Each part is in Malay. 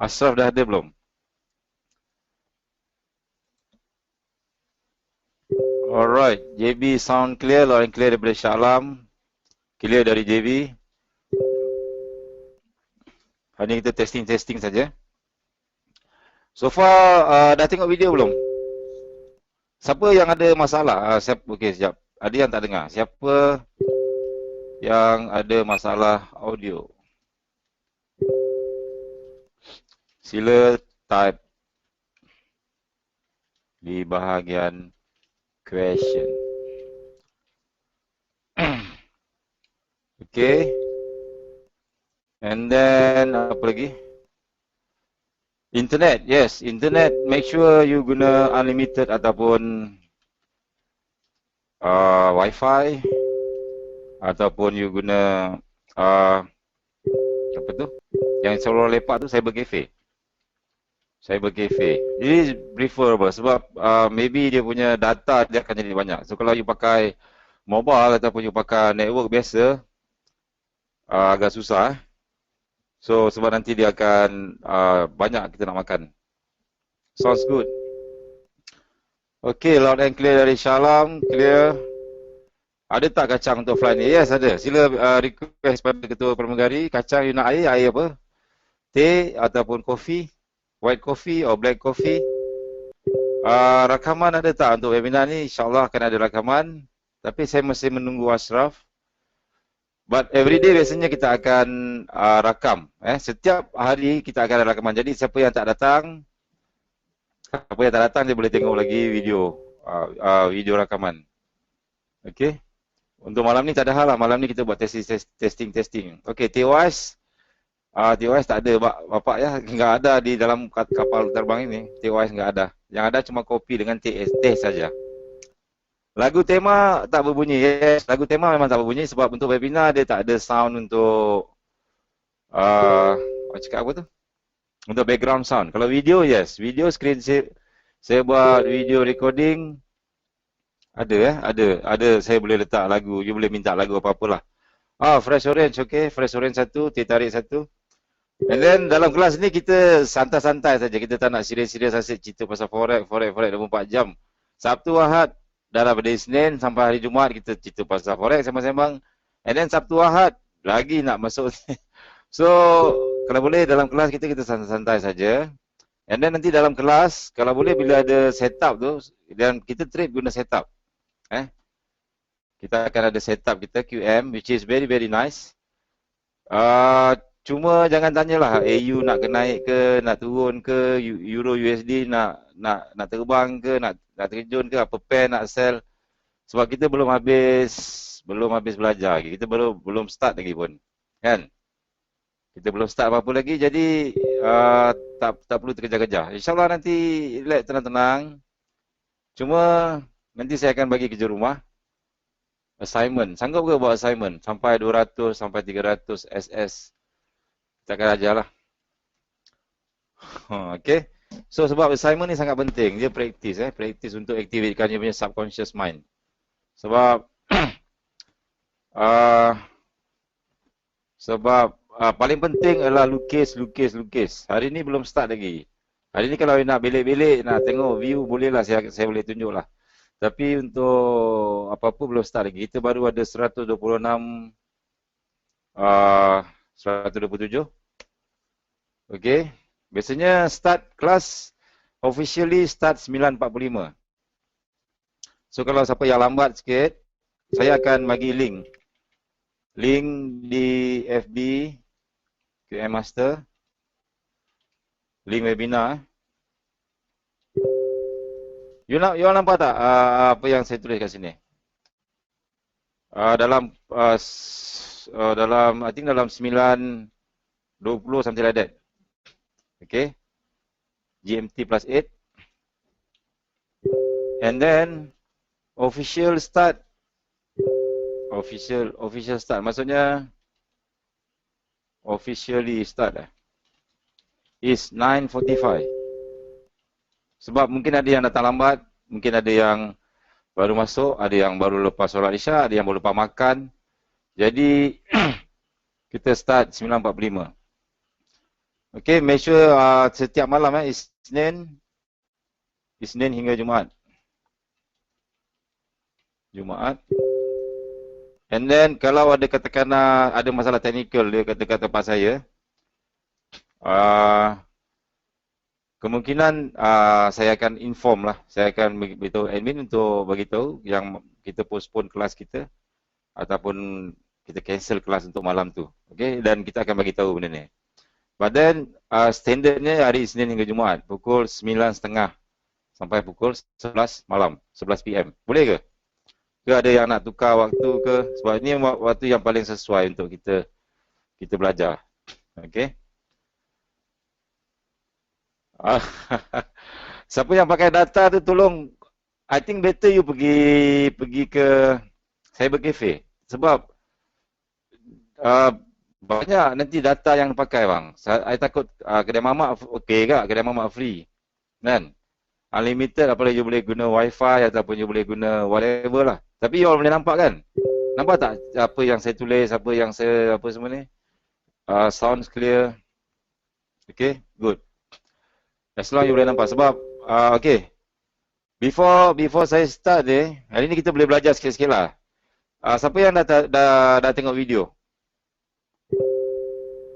Ashraf dah ada belum? Alright, JB sound clear, loud and clear daripada Shah Alam. Clear dari JB. Hari ni kita testing saja. So far, dah tengok video belum? Siapa yang ada masalah? Okey, sekejap. Ada yang tak dengar? Siapa yang ada masalah audio? Sila type di bahagian question. Okay. And then apa lagi? Internet, yes. Internet, make sure you guna unlimited ataupun Wi-Fi ataupun you guna apa tu? Yang selalu lepak tu cyber cafe. Cyber cafe. Jadi preferable sebab maybe dia punya data dia akan jadi banyak. So kalau you pakai mobile ataupun you pakai network biasa agak susah. So sebab nanti dia akan banyak kita nak makan. Sounds good. Okay, loud and clear dari Shah Alam. Clear. Ada tak kacang untuk fly ni? Yes, ada. Sila request pada ketua pramugari. Kacang you nak air? Air apa? Teh ataupun kopi? White coffee or black coffee? Rakaman ada tak untuk webinar ni? InsyaAllah akan ada rakaman. Tapi saya masih menunggu Ashraf. But everyday biasanya kita akan rakam. Setiap hari kita akan ada rakaman. Jadi siapa yang tak datang dia boleh tengok lagi video video rakaman. Okay. Untuk malam ni tak ada hal lah. Malam ni kita buat testing. Okay, TOS. TOS tak ada bapak ya. Enggak ada di dalam kapal terbang ini. TOS enggak ada. Yang ada cuma kopi dengan teh saja. Lagu tema tak berbunyi. Yes, lagu tema memang tak berbunyi sebab untuk webinar dia tak ada sound untuk cakap apa tu? Untuk background sound. Kalau video, yes. Video screen saya buat video recording. Ada. Saya boleh letak lagu. You boleh minta lagu apa-apalah. Fresh Orange, okay. Fresh Orange satu, teh tarik satu. And then dalam kelas ni kita santai-santai saja. Kita tak nak serius-serius asyik cerita pasal forex 24 jam. Sabtu Ahad daripada Isnin sampai hari Jumaat kita cerita pasal forex sembang-sembang. And then Sabtu Ahad lagi nak masuk. So kalau boleh dalam kelas kita santai-santai saja. And then nanti dalam kelas kalau boleh bila ada setup tu dan kita trade guna setup. Kita akan ada setup kita QM which is very nice. Cuma jangan tanyalah AU nak naik ke, nak turun ke, Euro USD nak terbang ke, nak terjun ke, apa pair nak sell. Sebab kita belum habis belajar lagi. Kita belum start lagi pun. Kan? Kita belum start apa-apa lagi jadi tak perlu terkejar-kejar. InsyaAllah nanti relax tenang-tenang. Cuma nanti saya akan bagi kerja rumah. Assignment. Sanggup ke buat assignment? Sampai 200 sampai 300 SS. Kita akan ajarlah. Okay. So sebab assignment ni sangat penting. Dia praktis. Praktis untuk aktifkan dia punya subconscious mind. Sebab paling penting adalah lukis. Hari ni belum start lagi. Hari ni kalau nak belik-belik, nak tengok view bolehlah saya boleh tunjuklah. Tapi untuk apa-apa belum start lagi. Kita baru ada 126 127. Okay. Biasanya start kelas officially start 9.45. So kalau siapa yang lambat sikit, saya akan bagi link. Link di FB QM Master. Link webinar. You nampak tak apa yang saya tulis kat sini? Dalam I think dalam 9:20 something like that. Okay. GMT plus 8. And then official start. Official start. Maksudnya officially start is 9:45. Sebab mungkin ada yang datang lambat, mungkin ada yang baru masuk, ada yang baru lepas solat Isyak, ada yang baru lepas makan. Jadi kita start 9.45. Okay, make sure setiap malam Isnin hingga Jumaat. And then kalau ada katakan ada masalah teknikal dia kata tempat saya, kemungkinan saya akan inform lah. Saya akan beritahu admin untuk beritahu yang kita postpone kelas kita ataupun kita cancel kelas untuk malam tu. Okay, dan kita akan bagi tahu benda ni. But then standardnya hari Isnin hingga Jumaat pukul 9.30 sampai pukul 11 malam, 11 PM. Boleh ke? Ke ada yang nak tukar waktu ke? Sebab ini waktu yang paling sesuai untuk kita belajar. Okay. Siapa yang pakai data tu tolong, I think better you pergi ke cyber cafe. Sebab banyak nanti data yang pakai bang. I takut kedai mamak okey ke? Kedai mamak free. Kan? Unlimited, apalagi you boleh guna wifi ataupun you boleh guna whatever lah. Tapi you all boleh nampak kan? Nampak tak apa yang saya tulis, apa yang saya, apa semua ni? Sounds clear. Okay, good. As long you boleh nampak. Sebab, okay. Before saya start ni, hari ni kita boleh belajar sikit-sikit lah. Siapa yang dah tengok video?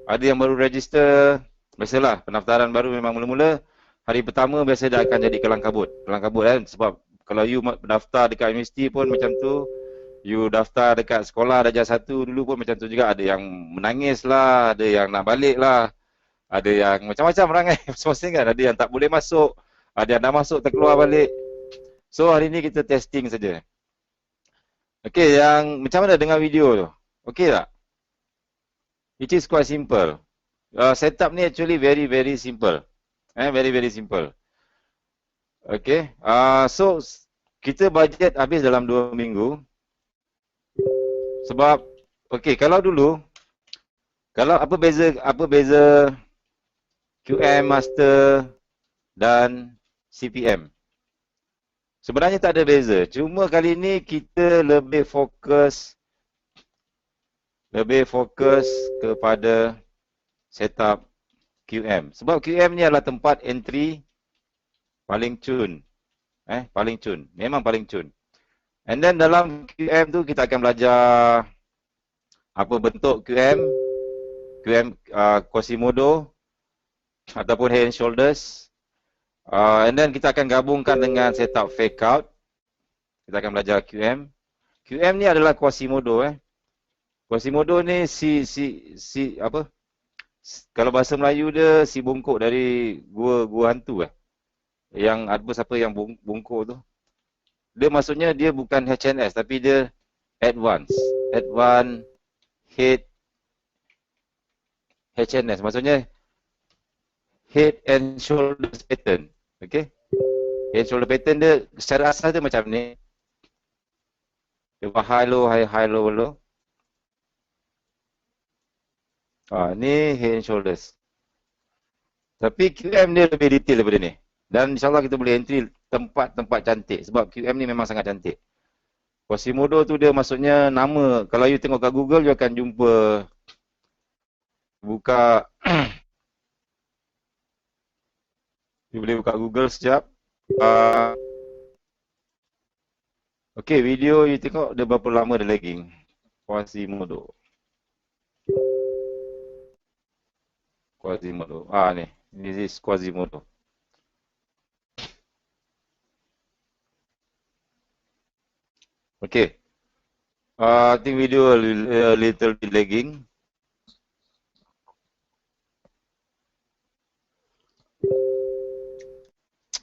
Ada yang baru register? Biasalah, pendaftaran baru memang mula-mula. Hari pertama biasa dah akan jadi kelang kabut. Kelang kabut kan? Sebab kalau you daftar dekat universiti pun macam tu. You daftar dekat sekolah darjah 1 dulu pun macam tu juga. Ada yang menangis lah, ada yang nak balik lah. Ada yang macam-macam perangai masing-masing kan. Ada yang tak boleh masuk, ada yang dah masuk terkeluar balik. So hari ni kita testing saja. Okay, yang macam mana dengan video tu? Okay tak? It is quite simple. Setup ni actually very simple. Very simple. Okay. So kita budget habis dalam 2 minggu. Sebab okay, kalau apa beza QM Master dan CPM? Sebenarnya tak ada beza. Cuma kali ni kita lebih fokus kepada setup QM. Sebab QM ni adalah tempat entry paling cun. Paling cun. Memang paling cun. And then dalam QM tu kita akan belajar apa bentuk QM Quasimodo ataupun head and shoulders. And then kita akan gabungkan dengan setup fake out. Kita akan belajar QM. QM ni adalah Quasimodo. Quasimodo ni si apa? Kalau bahasa Melayu dia si bungkuk dari gua hantu Yang apa siapa yang bungkuk tu. Dia maksudnya dia bukan HNS tapi dia advance head HNS. Maksudnya head and shoulders pattern. Okay? Head and shoulder pattern dia secara asal dia macam ni. Dia high low. Ni head and shoulders. Tapi QM dia lebih detail daripada ni. Dan insyaAllah kita boleh entry tempat-tempat cantik. Sebab QM ni memang sangat cantik. Quasimodo tu dia maksudnya nama. Kalau you tengok kat Google, you akan jumpa. Buka. You boleh buka Google sekejap. Okay, video you tengok dia berapa lama dia lagging. Quasimodo. Ni. This is Quasimodo. Okay. I think video a little bit lagging.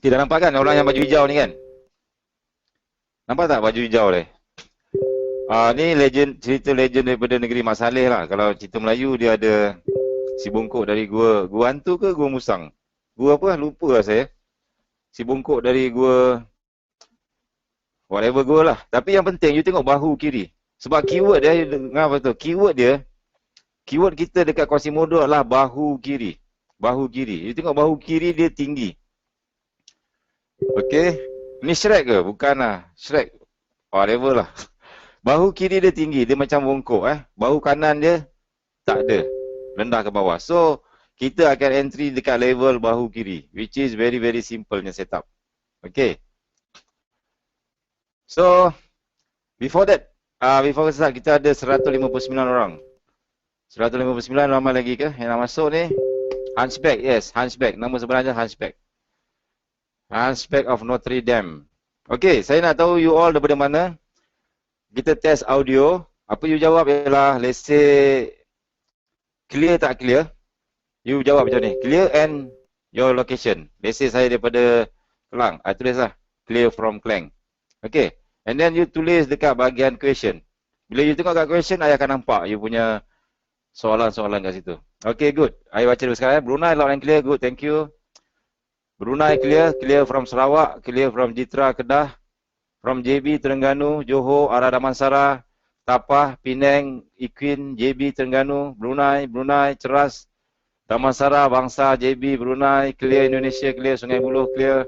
Kita nampak kan orang yang baju hijau ni kan? Nampak tak baju hijau ni? Ni cerita legend daripada negeri Mak Saleh lah. Kalau cerita Melayu dia ada si bungkuk dari gua hantu ke gua musang? Gua apa? Lupa lah saya. Si bungkuk dari gua whatever gua lah. Tapi yang penting you tengok bahu kiri. Sebab keyword dia apa tu? Keyword kita dekat Quasimodo adalah bahu kiri. Bahu kiri. You tengok bahu kiri dia tinggi. Okey. Ni Shrek ke? Bukan lah. Shrek. Whatever lah. Bahu kiri dia tinggi. Dia macam bungkuk Bahu kanan dia tak ada. Rendah ke bawah. So, kita akan entry dekat level bahu kiri, which is very simplenya setup. Okay. So, before that, before we start, kita ada 159 orang. 159 ramai lagi ke yang nak masuk ni? Hunchback, yes, Hunchback. Nama sebenarnya Hunchback. Hunchback of Notre Dame. Okay, saya nak tahu you all daripada mana. Kita test audio. Apa you jawab ialah, let's say, clear tak clear? You jawab macam ni, clear and your location. Let's say saya daripada Kelang. I tulis lah, clear from Kelang. Okay, and then you tulis dekat bahagian question. Bila you tengok kat question, I akan nampak you punya soalan-soalan kat situ. Okay, good. I baca dulu sekarang. Brunei loud and clear, good, thank you. Brunei clear, clear from Sarawak, clear from Jitra, Kedah, from JB, Terengganu, Johor, arah Damansara, Tapah, Penang, Iquin, JB, Terengganu, Brunei, Ceras, Damansara, Bangsa, JB, Brunei, clear Indonesia, clear Sungai Buloh, clear.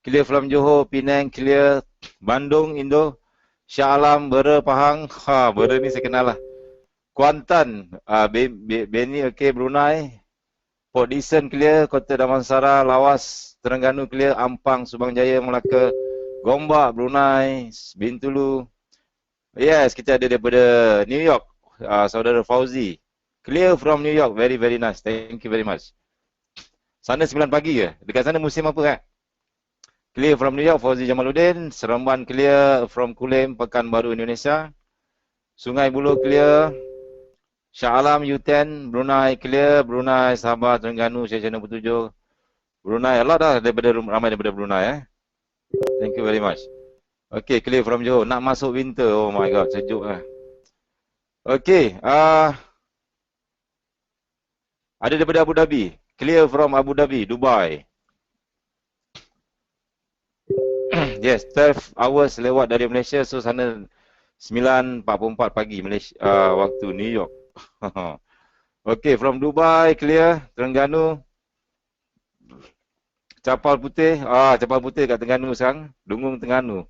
Clear from Johor, Penang, clear. Bandung, Indo, Shah Alam, Bera, Pahang, Bera ni saya kenal lah. Kuantan, Beni, okay, Brunei. Port Dickson clear, Kota Damansara, Lawas, Terengganu clear, Ampang, Subang Jaya, Melaka, Gombak, Brunei, Bintulu. Yes, kita ada daripada New York, saudara Fauzi. Clear from New York, very nice, thank you very much. Sana 9 pagi ke? Dekat sana musim apa kan? Clear from New York, Fauzi Jamaluddin. Seremban clear from Kulim, Pekanbaru, Indonesia. Sungai Buloh clear. Shah Alam, U10, Brunei clear. Brunei, Sabah, Terengganu, Syekh 67. Brunei, a lot dah ramai daripada Brunei. Thank you very much. Okay, clear from Johor. Nak masuk winter, oh my god, sejuk lah. Okay, ada daripada Abu Dhabi. Clear from Abu Dhabi, Dubai. Yes, 12 hours lewat dari Malaysia, so sana 9.44 pagi Malaysia, waktu New York. Okay, from Dubai, clear. Terengganu. Capal Putih. Capal Putih kat Terengganu sekarang. Dungung Terengganu.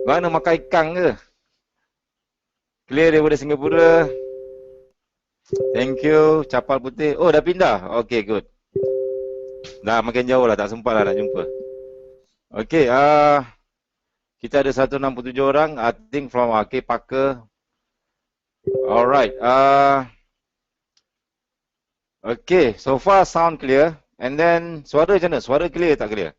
Mana makan ikan ke? Clear daripada Singapura. Thank you. Capal Putih. Oh, dah pindah? Okay, good. Dah makin jauh lah, tak sempat lah nak jumpa. Okay, kita ada 167 orang. I think from Parker. Alright. Okay, so far sound clear. And then suara macam mana? Suara clear tak clear?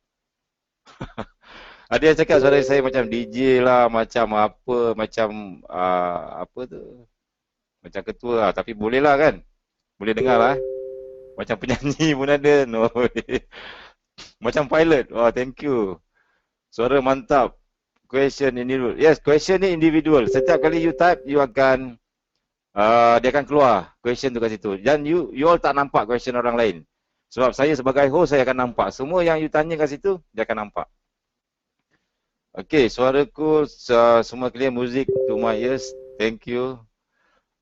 Ada yang cakap suara saya macam DJ lah, macam apa, macam apa tu? Macam ketua lah, tapi boleh lah kan? Boleh dengar lah. Macam penyanyi pun ada. No. Macam pilot. Oh, thank you. Suara mantap. Question individual. Yes, question ni individual. Setiap kali you type, you akan dia akan keluar question tu kat situ. Dan you all tak nampak question orang lain. Sebab saya sebagai host, saya akan nampak. Semua yang you tanya kat situ, dia akan nampak. Okay, suaraku semua clear. Music to my ears. Thank you.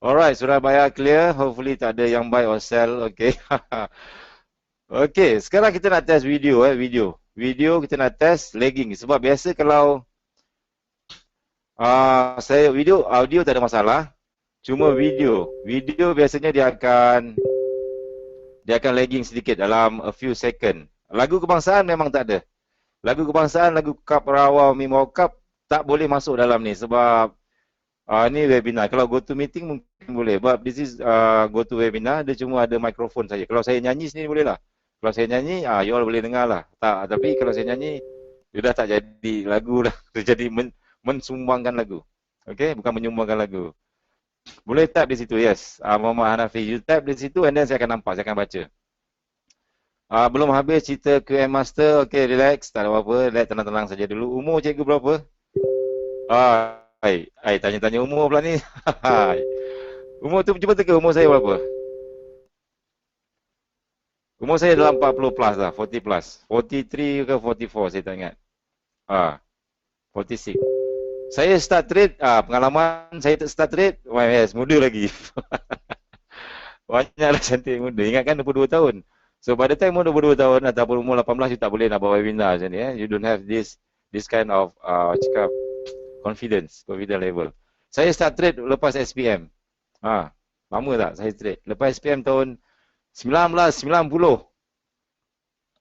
Alright, Surabaya clear. Hopefully tak ada yang buy or sell. Okay. Okay, sekarang kita nak test video. Video kita nak test lagging. Sebab biasa kalau saya audio tak ada masalah. Cuma video biasanya dia akan lagging sedikit dalam a few second. Lagu kebangsaan memang tak ada. Lagu kebangsaan, lagu Kap Rawa, Mimau Kap tak boleh masuk dalam ni sebab ni webinar. Kalau go to meeting mungkin boleh. But this is go to webinar, dia cuma ada mikrofon saja. Kalau saya nyanyi sendiri boleh lah. Kalau saya nyanyi, you all boleh dengar lah. Tak, tapi kalau saya nyanyi, dia dah tak jadi lagu lah. Dia jadi mensumbangkan lagu. Okay, bukan menyumbangkan lagu. Boleh tap di situ, yes. Muhammad Hanafi, you tap di situ and then saya akan nampak, saya akan baca. Belum habis cerita QM Master, okay, relax, tak ada apa-apa, relax, tenang-tenang saja dulu. Umur cikgu berapa? Tanya-tanya umur pula ni. Umur tu cuba teka umur saya berapa? Umur saya dalam 40 plus lah, 40 plus. 43 ke 44 saya tak ingat. 46. Saya start trade, pengalaman saya start trade, yes, muda lagi. Banyaklah cantik muda. Ingatkan 22 tahun. So pada time umur 22 tahun ataupun umur 18, you tak boleh nak buat webinar macam ni. You don't have this kind of confidence level. Saya start trade lepas SPM. Lama tak saya trade? Lepas SPM tahun 1990.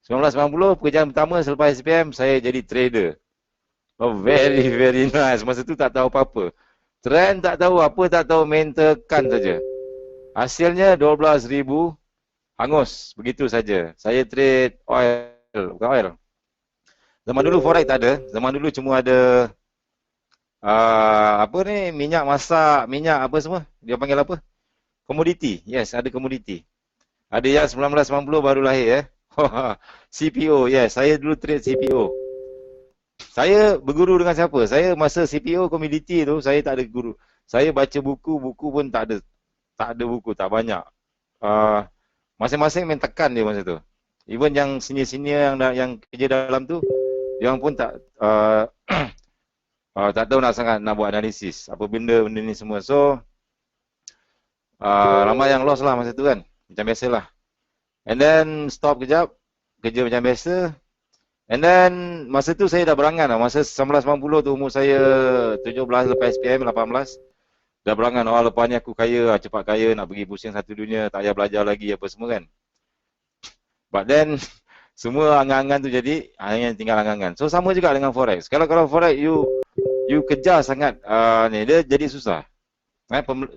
1990 pekerjaan pertama selepas SPM saya jadi trader. Oh, very very nice. Masa tu tak tahu apa-apa. Trend tak tahu apa, tak tahu, main tekan saja. Hasilnya 12,000 hangus begitu saja. Saya trade oil, bukan oil. Zaman dulu forex tak ada. Zaman dulu cuma ada apa ni, minyak masak, minyak apa semua. Dia panggil apa? Komoditi. Yes, ada komoditi. Ada yang 1990 baru lahir CPO. Yes, saya dulu trade CPO. Saya berguru dengan siapa? Saya masa CPO komoditi tu saya tak ada guru. Saya baca buku, buku pun tak ada. Tak ada buku, tak banyak. Masing-masing main tekan dia masa tu. Even yang senior-senior yang kerja dalam tu, dia pun tak tak tahu nak sangat nak buat analisis apa benda ni semua. So ramai yang lost lah masa tu kan. Macam biasalah. And then stop kejap, kerja macam biasa. And then masa tu saya dah berangan lah. Masa 1990 tu umur saya 17 lepas SPM, 18. Dah berangan, lepas ni aku kaya, cepat kaya, nak pergi pusing satu dunia, tak payah belajar lagi apa semua kan. But then semua angan-angan tu jadi hanya tinggal angan-angan. So sama juga dengan forex. Kalau forex you kejar sangat ni, dia jadi susah.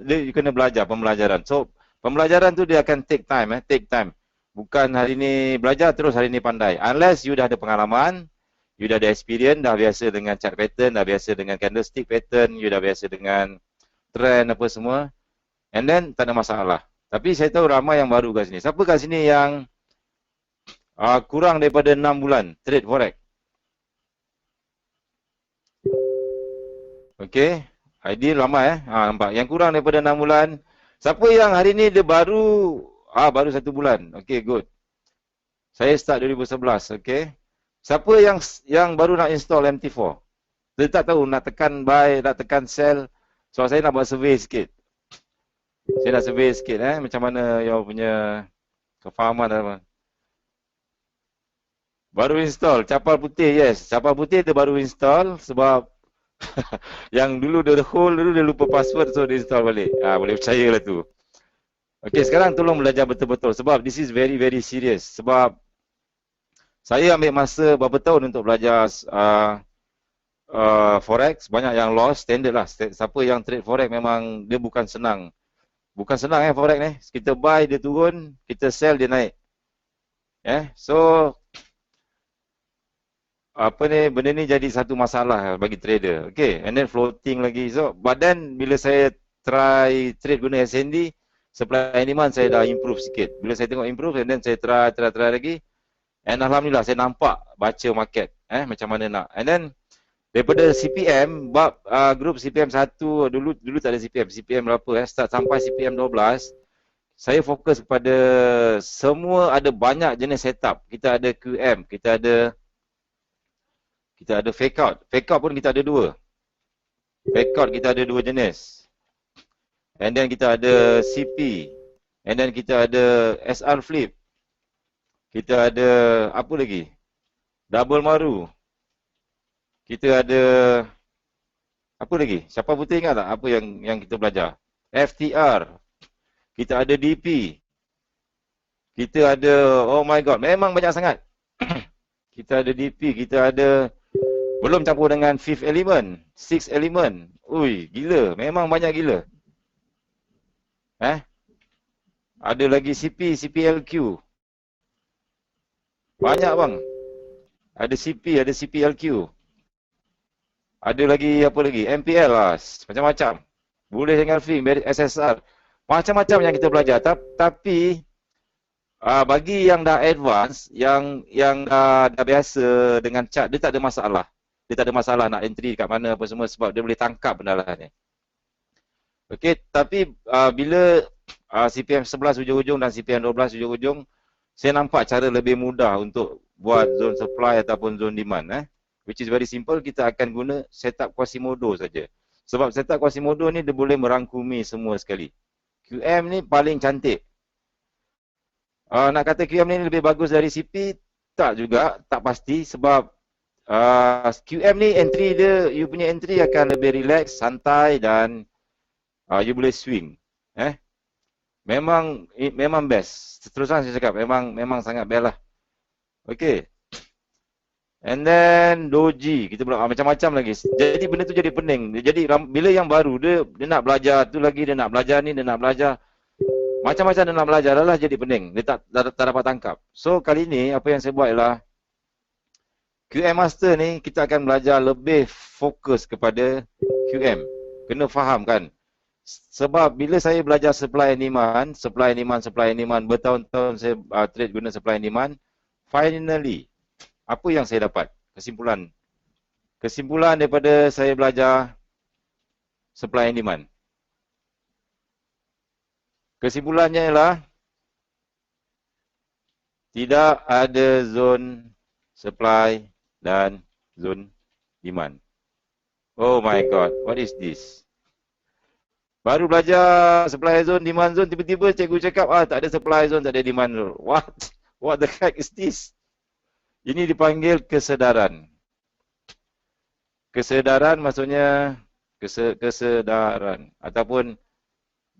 You kena belajar pembelajaran. So pembelajaran tu dia akan take time. Bukan hari ni belajar terus hari ni pandai. Unless you dah ada pengalaman, you dah ada experience, dah biasa dengan chart pattern, dah biasa dengan candlestick pattern, you dah biasa dengan trend apa semua. And then tak ada masalah. Tapi saya tahu ramai yang baru kat sini. Siapa kat sini yang kurang daripada 6 bulan trade forex? Okay, ideal lama nampak. Yang kurang daripada 6 bulan. Siapa yang hari ni dia baru 1 bulan. Okay, good. Saya start 2011, okay. Siapa yang baru nak install MT4? Dia tak tahu nak tekan buy, nak tekan sell. So saya nak buat survey sikit. Saya nak survey sikit macam mana you punya kefahaman apa. Baru install capal putih, yes. Capal putih dia baru install sebab yang dulu dia hold dulu dia lupa password, so dia install balik. Boleh percayalah tu. Okey, sekarang tolong belajar betul-betul sebab this is very very serious. Sebab saya ambil masa berapa tahun untuk belajar forex, banyak yang lost, standard lah. Siapa yang trade forex memang dia bukan senang. Bukan senang forex ni. Kita buy dia turun, kita sell dia naik. So benda ni jadi satu masalah bagi trader. Okay, and then floating lagi. So, but then bila saya try trade guna SND, supply and demand saya dah improve sikit. Bila saya tengok improve, and then saya try lagi. And Alhamdulillah saya nampak baca market. Macam mana nak. And then daripada CPM, grup CPM 1, dulu tak ada CPM berapa start sampai CPM 12, saya fokus kepada semua, ada banyak jenis setup. Kita ada QM, kita ada fake out. Fake out pun kita ada 2. Fake out kita ada 2 jenis. And then kita ada CP. And then kita ada SR flip. Kita ada apa lagi? Double maru. Kita ada apa lagi? Siapa putih ingat tak apa yang kita belajar? FTR. Kita ada DP. Kita ada, oh my god, memang banyak sangat. Kita ada DP, kita ada, belum campur dengan fifth element, sixth element. Ui, gila, memang banyak gila. Ada lagi CP, CPLQ. Banyak bang. Ada CP, ada CPLQ. Ada lagi apa lagi? MPL lah, macam-macam. Boleh dengan film, SSR. Macam-macam yang kita belajar. Tapi bagi yang dah advance, yang dah biasa dengan chart, dia tak ada masalah. Dia tak ada masalah nak entry kat mana apa semua sebab dia boleh tangkap benda lah ni. Okey, tapi bila CPM 11 hujung-hujung dan CPM 12 hujung-hujung, saya nampak cara lebih mudah untuk buat zone supply ataupun zone demand. Which is very simple, kita akan guna setup Quasimodo saja. Sebab setup Quasimodo ni dia boleh merangkumi semua sekali. QM ni paling cantik. Nak kata QM ni lebih bagus dari CP, tak juga, tak pasti sebab QM ni entry dia, you punya entry akan lebih relax, santai dan you boleh swing. memang best. Seterusnya saya cakap memang sangat best lah. Okay. And then doji, kita pula macam-macam lagi. Jadi benda tu jadi pening. Jadi bila yang baru dia nak belajar tu lagi, dia nak belajar ni, dia nak belajar macam-macam, dia nak belajar lah jadi pening. Dia tak dapat tangkap. So kali ni apa yang saya buat ialah QM Master ni kita akan belajar lebih fokus kepada QM. Kena faham kan? Sebab bila saya belajar supply and demand, bertahun-tahun saya trade guna supply and demand, finally apa yang saya dapat? Kesimpulan daripada saya belajar supply and demand. Kesimpulannya ialah tidak ada zone supply dan zone demand. Oh my god, what is this? Baru belajar supply zone, demand zone, tiba-tiba cikgu cakap tak ada supply zone, tak ada demand zone. What the heck is this? Ini dipanggil kesedaran. Kesedaran maksudnya kesedaran ataupun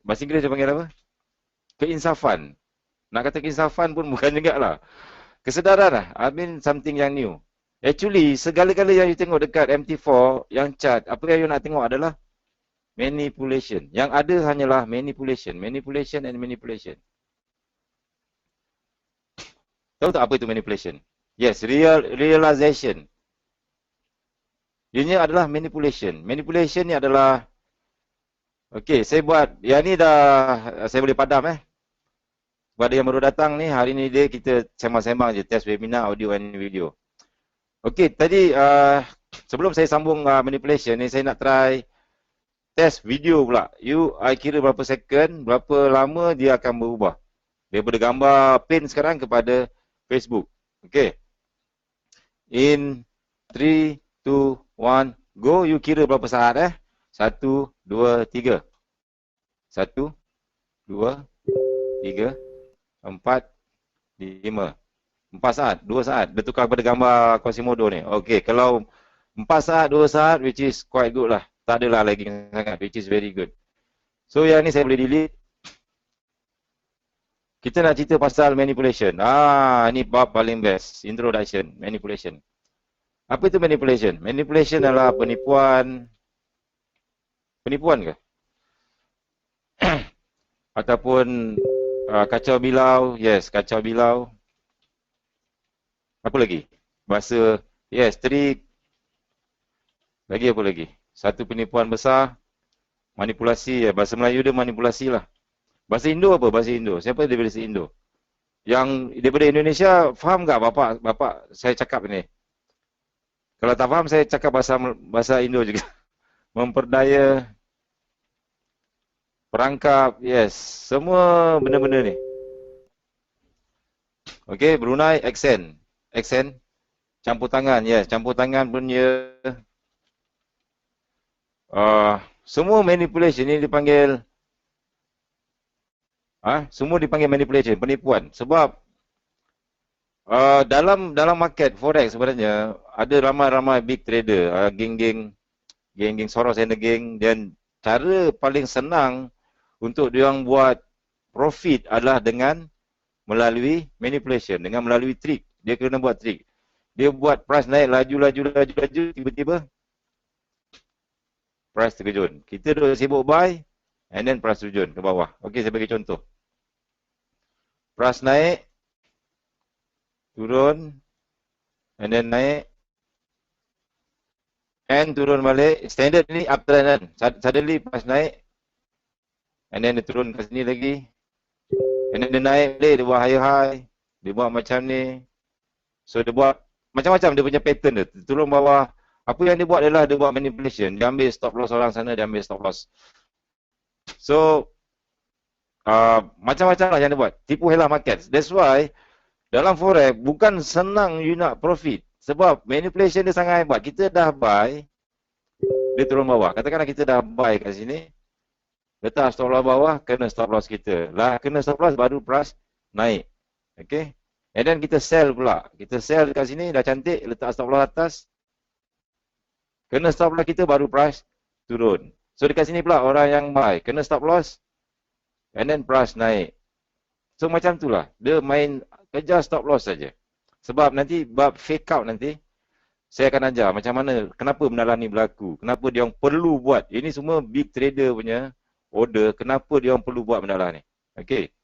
bahasa Inggeris dia panggil apa? Keinsafan. Nak kata keinsafan pun bukan juga lah. Kesedaran lah. I mean something yang new. Actually, segala-gala yang you tengok dekat MT4, yang chart, apa yang you nak tengok adalah manipulation. Yang ada hanyalah manipulation. Manipulation and manipulation. Tahu tak apa itu manipulation? Yes, realization. Ini adalah manipulation. Manipulation ni adalah, okey, saya buat, yang ni dah, saya boleh padam Kepada yang baru datang ni, hari ni kita sembang-sembang je, test webinar, audio and video. Okey, tadi sebelum saya sambung manipulation ni, saya nak try test video pula. I kira berapa second, berapa lama dia akan berubah. Daripada gambar pin sekarang kepada Facebook. Okey. In 3, 2, 1, go. You kira berapa saat 1, 2, 3. 1, 2, 3, 4, 5. 4 saat, 2 saat. Dia tukar pada gambar Quasimodo ni. Okey, kalau 4 saat, 2 saat, which is quite good lah. Tak adalah lagi sangat, which is very good. So yang ni saya boleh delete. Kita nak cerita pasal manipulation. Ni bab paling best. Introduction, manipulation. Apa itu manipulation? Manipulation adalah penipuan. Penipuan ke? Ataupun kacau bilau. Yes, kacau bilau. Apa lagi? Bahasa, yes, trik. Lagi apa lagi? Satu penipuan besar. Manipulasi, bahasa Melayu dia manipulasi lah. Bahasa Indo apa? Bahasa Indo. Siapa daripada bahasa Indo? Yang daripada Indonesia, faham tak bapak saya cakap ni? Kalau tak faham, saya cakap bahasa Indo juga. Memperdaya, perangkap, yes. Semua benda-benda ni. Okey, Brunei, accent. Accent, campur tangan, yes. Campur tangan punya. Semua manipulation ni dipanggil semua dipanggil manipulation, penipuan. Sebab dalam market forex sebenarnya ada ramai-ramai big trader, geng-geng Soros and the gang, dan cara paling senang untuk diorang buat profit adalah dengan melalui manipulation, dengan melalui trik. Dia kena buat trik. Dia buat price naik laju, tiba-tiba price terkejun. Kita duduk sibuk buy and then price terjun ke bawah. Okey, saya bagi contoh. Price naik, turun, and then naik, and turun balik. Standard ni uptrend kan. Suddenly price naik, and then dia turun ke sini lagi, and then dia naik balik, dia buat high, dia buat macam ni. So dia buat macam-macam dia punya pattern dia. Turun bawah. Apa yang dia buat adalah dia buat manipulation. Dia ambil stop loss orang sana, dia ambil stop loss. So macam-macam lah yang dia buat. Tipu helah market. That's why dalam forex bukan senang you nak profit. Sebab manipulation dia sangat hebat. Kita dah buy, dia turun bawah. Katakanlah kita dah buy kat sini, letak stop loss bawah, kena stop loss kita. Lah kena stop loss baru price naik. Okay. And then kita sell pula. Kita sell dekat sini dah cantik, letak stop loss atas. Kena stop loss kita baru price turun. So dekat sini pula orang yang buy, kena stop loss. and then price naik. So macam itulah. Dia main kejar stop loss saja. Sebab nanti bab fake out nanti saya akan ajar macam mana, kenapa benda ni berlaku, kenapa dia orang perlu buat. Ini semua big trader punya order, kenapa dia orang perlu buat benda ni. Okey.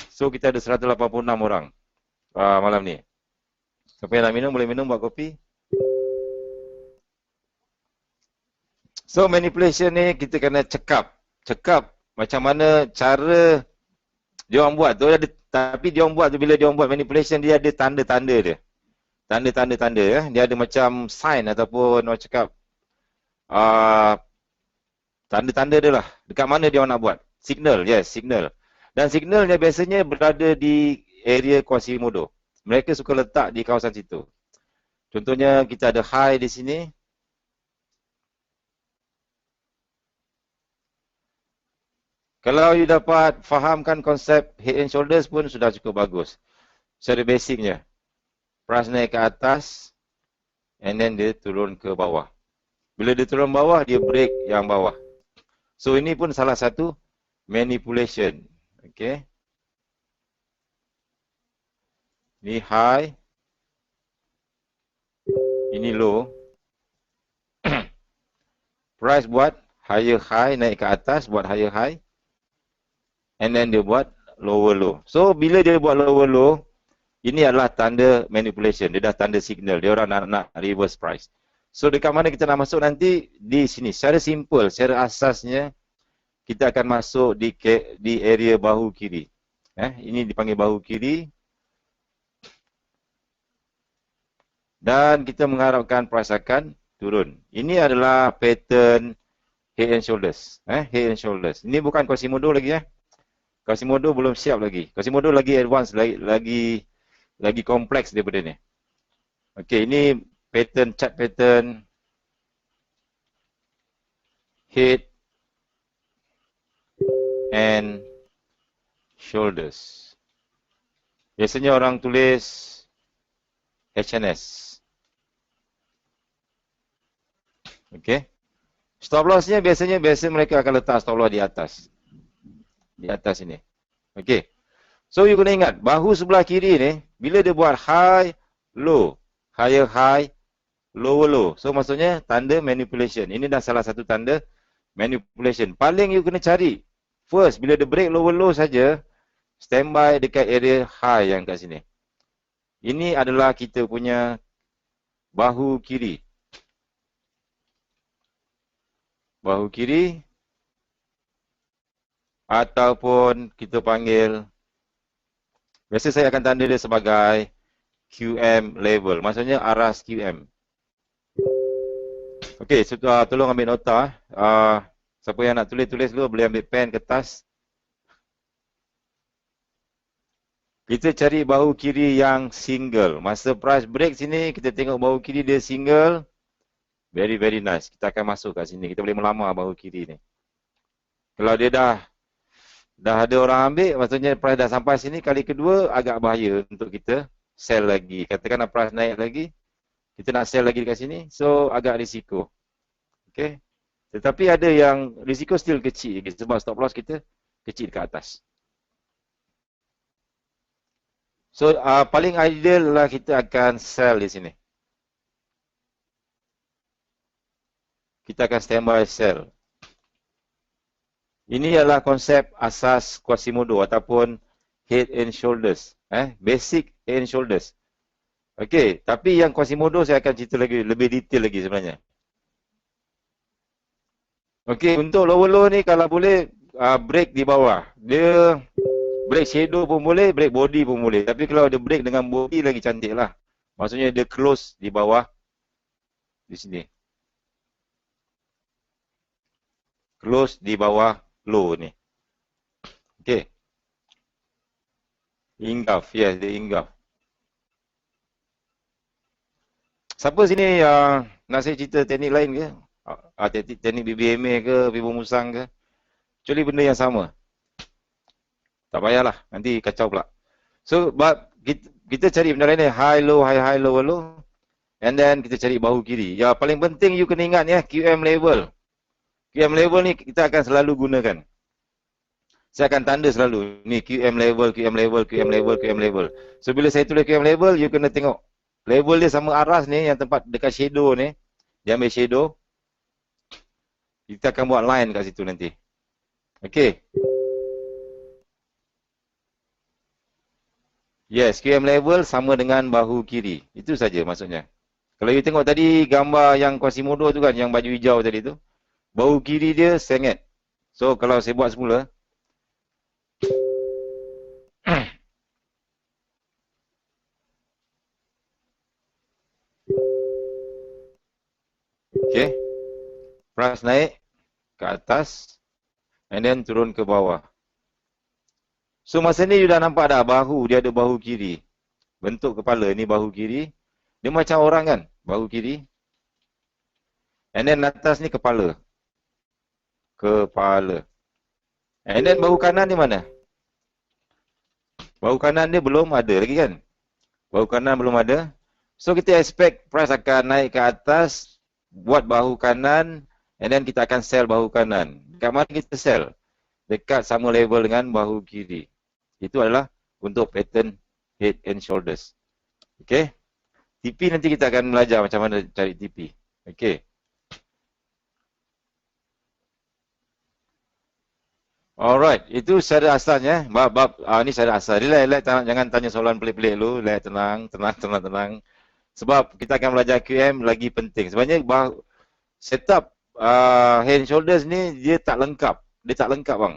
So kita ada 186 orang malam ni. Siapa yang nak minum boleh minum, buat kopi. So manipulation ni kita kena cekap macam mana cara dia orang buat tu ada, tapi dia orang buat tu bila dia orang buat manipulation dia ada tanda-tanda dia. Tanda-tanda ya. Dia ada macam sign ataupun orang cakap tanda-tanda dia lah. Dekat mana dia orang nak buat? Signal, yes, signal. Dan signalnya biasanya berada di area Quasimodo. Mereka suka letak di kawasan situ. Contohnya kita ada high di sini. Kalau you dapat fahamkan konsep head and shoulders pun sudah cukup bagus. Secara basicnya. Price naik ke atas and then dia turun ke bawah. Bila dia turun bawah, dia break yang bawah. So ini pun salah satu manipulation. Okay. Ini high. Ini low. Price buat higher high, naik ke atas, buat higher high. And then dia buat lower low. So bila dia buat lower low, ini adalah tanda manipulation. Dia dah tanda signal. Dia orang nak reverse price. So dekat mana kita nak masuk nanti? Di sini. Secara simple, secara asasnya, kita akan masuk di area bahu kiri. Ini dipanggil bahu kiri. Dan kita mengharapkan price akan turun. Ini adalah pattern head and shoulders. Head and shoulders. Ini bukan Quasimodo lagi. Quasimodo belum siap lagi. Quasimodo lagi advance, lagi kompleks daripada ni. Okey, ini pattern, chart pattern head and shoulders. Biasanya orang tulis HNS. Okey. Stop lossnya biasa mereka akan letak stop loss di atas. Di atas ini. Okey. So you kena ingat, bahu sebelah kiri ni, bila dia buat high, low, higher high, lower low. So maksudnya tanda manipulation. Ini dah salah satu tanda manipulation. Paling you kena cari. First, bila dia break lower low saja, standby dekat area high yang kat sini. Ini adalah kita punya bahu kiri. Bahu kiri. Ataupun kita panggil, biasa saya akan tanda dia sebagai QM level. Maksudnya aras QM. Okey, tolong ambil nota. Siapa yang nak tulis dulu, boleh ambil pen, kertas. Kita cari bahu kiri yang single. Masa price break sini, kita tengok bahu kiri dia single. Very, very nice. Kita akan masuk kat sini. Kita boleh melamar bahu kiri ni. Kalau dia dah ada orang ambil, maksudnya price dah sampai sini, kali kedua agak bahaya untuk kita sell lagi. Katakanlah price naik lagi, kita nak sell lagi dekat sini, so agak risiko. Okay. Tetapi ada yang risiko still kecil, sebab stop loss kita kecil dekat atas. So paling ideal lah kita akan sell di sini. Kita akan standby sell. Ini adalah konsep asas Quasimodo ataupun head and shoulders. Basic head and shoulders. Okey, tapi yang Quasimodo saya akan cerita lagi, lebih detail lagi sebenarnya. Okey, untuk lower low ni kalau boleh break di bawah. Dia break shadow pun boleh, break body pun boleh. Tapi kalau dia break dengan body lagi cantik lah. Maksudnya dia close di bawah di sini. Close di bawah low ni. Okey. Engulf, yes, dia engulf. Siapa sini nak saya cerita teknik lain ke? Teknik BBMA ke, Bibo Musang ke? Actually benda yang sama. Tak payahlah, nanti kacau pula. So, kita cari benda lain ni, high, low, high, low, low. And then kita cari bahu kiri. Ya, paling penting you kena ingat ya, QM level. QM level ni kita akan selalu gunakan. saya akan tanda selalu ni QM level, QM level, QM level, QM level. So bila saya tulis QM level, you kena tengok level dia sama aras ni yang tempat dekat shadow ni. Dia ambil shadow. Kita akan buat line kat situ nanti. Okey. Yes, QM level sama dengan bahu kiri. Itu saja maksudnya. Kalau you tengok tadi gambar yang Quasimodo tu kan, yang baju hijau tadi tu, bahu kiri dia sengit. So kalau saya buat semula, okey, press naik ke atas and then turun ke bawah. So masa ni you dah nampak dah bahu, dia ada bahu kiri. Bentuk kepala ni bahu kiri. Dia macam orang kan, bahu kiri. And then atas ni kepala. Kepala. And then bahu kanan ni mana? Bahu kanan dia belum ada lagi kan? Bahu kanan belum ada. So kita expect price akan naik ke atas, buat bahu kanan, and then kita akan sell bahu kanan. Dekat mana kita sell? Dekat sama level dengan bahu kiri. Itu adalah untuk pattern head and shoulders. Okay? TP nanti kita akan belajar macam mana cari TP. Okay? Alright, itu secara asalnya. Ni secara asal. Jangan tanya soalan pelik-pelik dulu. Tenang. Sebab kita akan belajar QM lagi penting. Sebenarnya setup head and shoulders ni dia tak lengkap. Dia tak lengkap bang.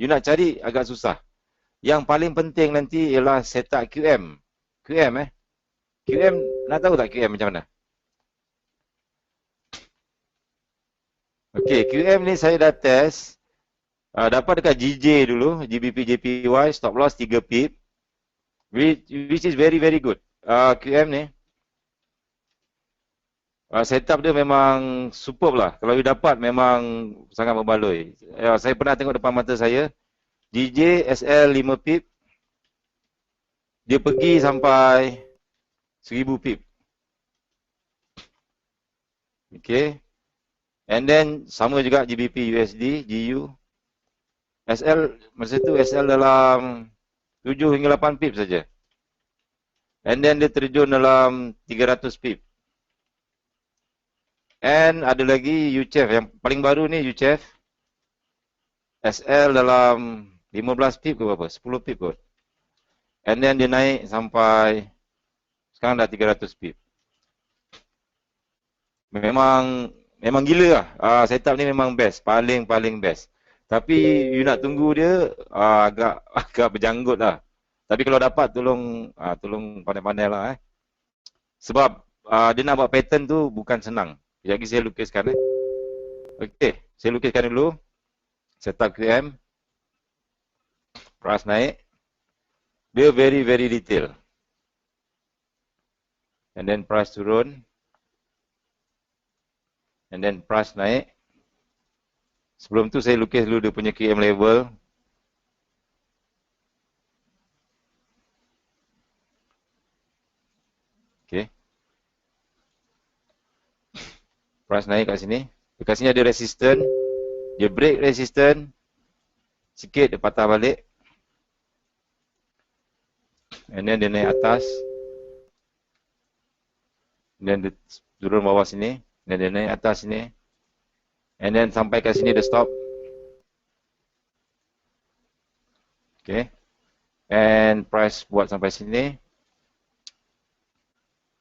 You nak cari agak susah. Yang paling penting nanti ialah setup QM. QM nak tahu tak QM macam mana? Okey, QM ni saya dah test. Dapat dekat GJ dulu, GBP JPY, stop loss 3 pip. Which is very good. QM ni. Setup dia memang superb lah. Kalau you dapat memang sangat membaloi. Saya pernah tengok depan mata saya. GJ SL 5 pip. Dia pergi sampai 1000 pip. Okay. And then sama juga GBP USD, GU. SL masa tu SL dalam 7 hingga 8 pip saja. And then dia terjun dalam 300 pip. And ada lagi UCHF yang paling baru ni UCHF. SL dalam 15 pip ke berapa? 10 pip kot. And then dia naik sampai sekarang dah 300 pip. Memang gila lah. Setup ni memang best, paling best. Tapi you nak tunggu dia agak berjanggut lah. Tapi kalau dapat tolong pandai-pandai lah Sebab dia nak buat pattern tu bukan senang. Sekejap lagi saya lukiskan Okey, saya lukiskan dulu. Setup QM. Price naik. Dia very detail. And then price turun. And then price naik. Sebelum tu saya lukis dulu dia punya QM level. Okay. Price naik kat sini. Dekat sini ada resistance. Dia break resistance. Sikit dia patah balik. And then dia naik atas. And then dia turun bawah sini. Dan dia naik atas sini. And then sampai kat sini dia stop. Okay. And price buat sampai sini.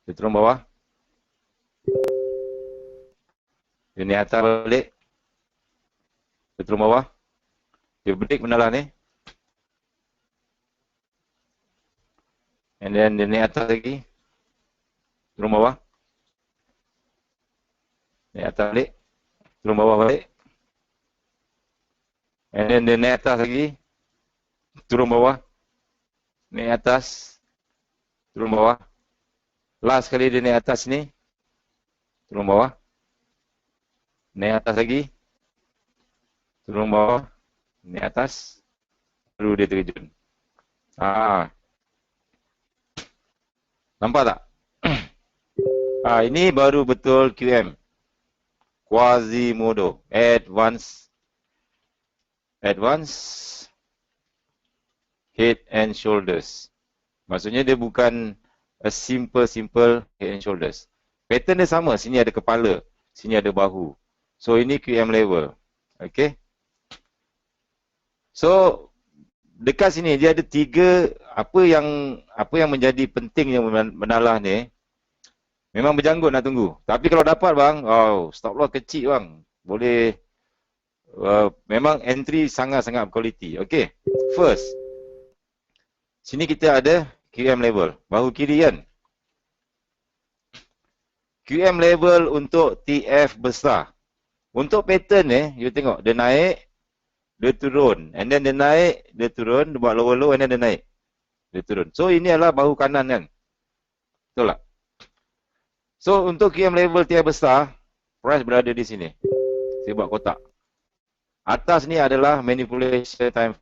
Dia turun bawah. Dia naik atas balik. Dia turun bawah. Dia break benda lah ni. And then dia naik atas lagi. Turun bawah. Naik atas balik. Turun bawah balik. And then dia naik atas lagi. Turun bawah. Naik atas. Turun bawah. Last kali dia naik atas ni. Turun bawah. Naik atas lagi. Turun bawah. Naik atas. Baru dia terjun. Nampak tak? Ini baru betul QM. Quasimodo. Advance. head and shoulders. Maksudnya dia bukan a simple head and shoulders. Pattern dia sama, sini ada kepala, sini ada bahu. So ini QM level. Okay. So dekat sini dia ada tiga, apa yang menjadi pentingnya menalah ni. Memang berjanggut nak tunggu. Tapi kalau dapat bang, stop loss kecil bang. Boleh, memang entry sangat-sangat berkualiti. Okay. First, sini kita ada QM level. Bahu kiri kan. QM level untuk TF besar. Untuk pattern ni, you tengok. Dia naik, dia turun. And then dia naik, dia turun. Dia buat lower low and then dia naik. Dia turun. So ini adalah bahu kanan kan. Betul tak? So untuk QM level TF besar, price berada di sini. Saya buat kotak. Atas ni adalah manipulation time.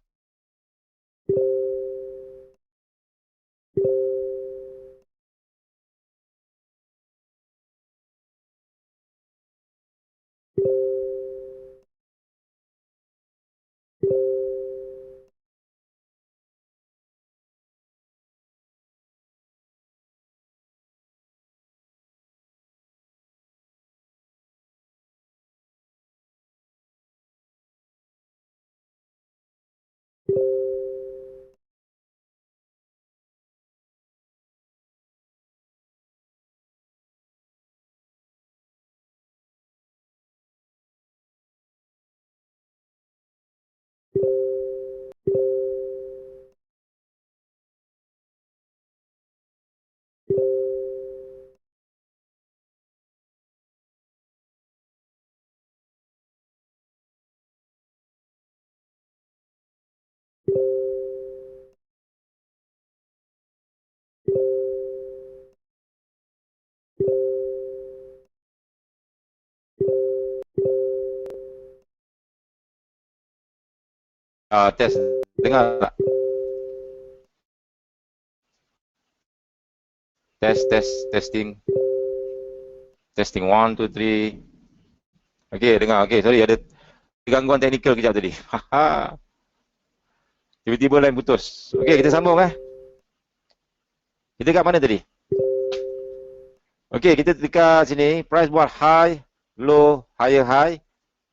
Test. Dengar tak? Testing. Testing 1, 2, 3. Okay, dengar. Okay, sorry ada gangguan teknikal kejap tadi. Tiba-tiba line putus. Okay, kita sambung Kita kat mana tadi? Okay, kita dekat sini. Price buat high, low, higher high,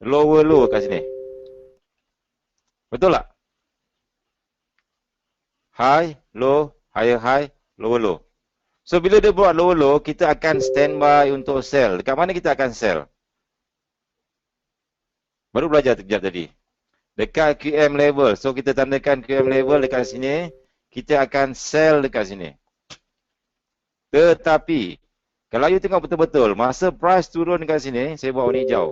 lower low kat sini. Betul tak? High, low, higher high, lower low. So bila dia buat lower low, kita akan standby untuk sell. Dekat mana kita akan sell? Baru belajar sekejap tadi. Dekat QM level. So kita tandakan QM level dekat sini. Kita akan sell dekat sini. Tetapi, kalau you tengok betul-betul, masa price turun dekat sini, saya buat warna hijau.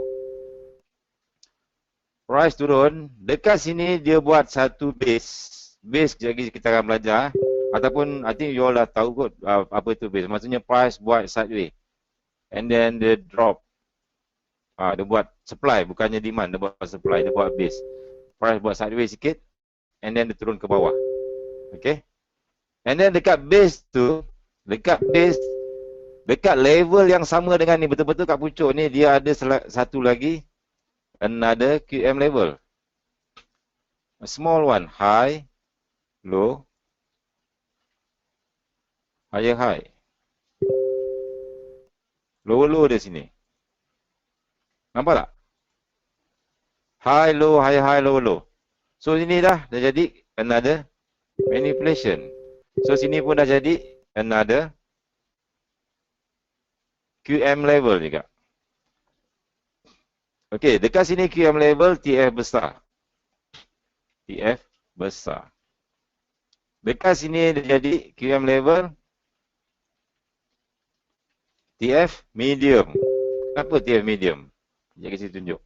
Price turun, dekat sini dia buat satu base. Base kejap lagi kita akan belajar. Ataupun, I think you all dah tahu kot apa itu base. Maksudnya price buat sideways. And then dia drop. Dia buat supply, bukannya demand. Dia buat supply, dia buat base. Price buat sideways sikit. And then dia turun ke bawah. Okay. And then dekat base tu, dekat level yang sama dengan ni, betul-betul kat pucuk ni, dia ada satu lagi. Another QM level. A small one. High, low, higher high. Lower low di sini. Nampak tak? High, low, higher high, lower low. So ini dah jadi another manipulation. So sini pun dah jadi another QM level juga. Okey, dekat sini QM level TF besar. TF besar. Dekat sini dia jadi QM level TF medium. Kenapa TF medium? Sekejap saya tunjuk.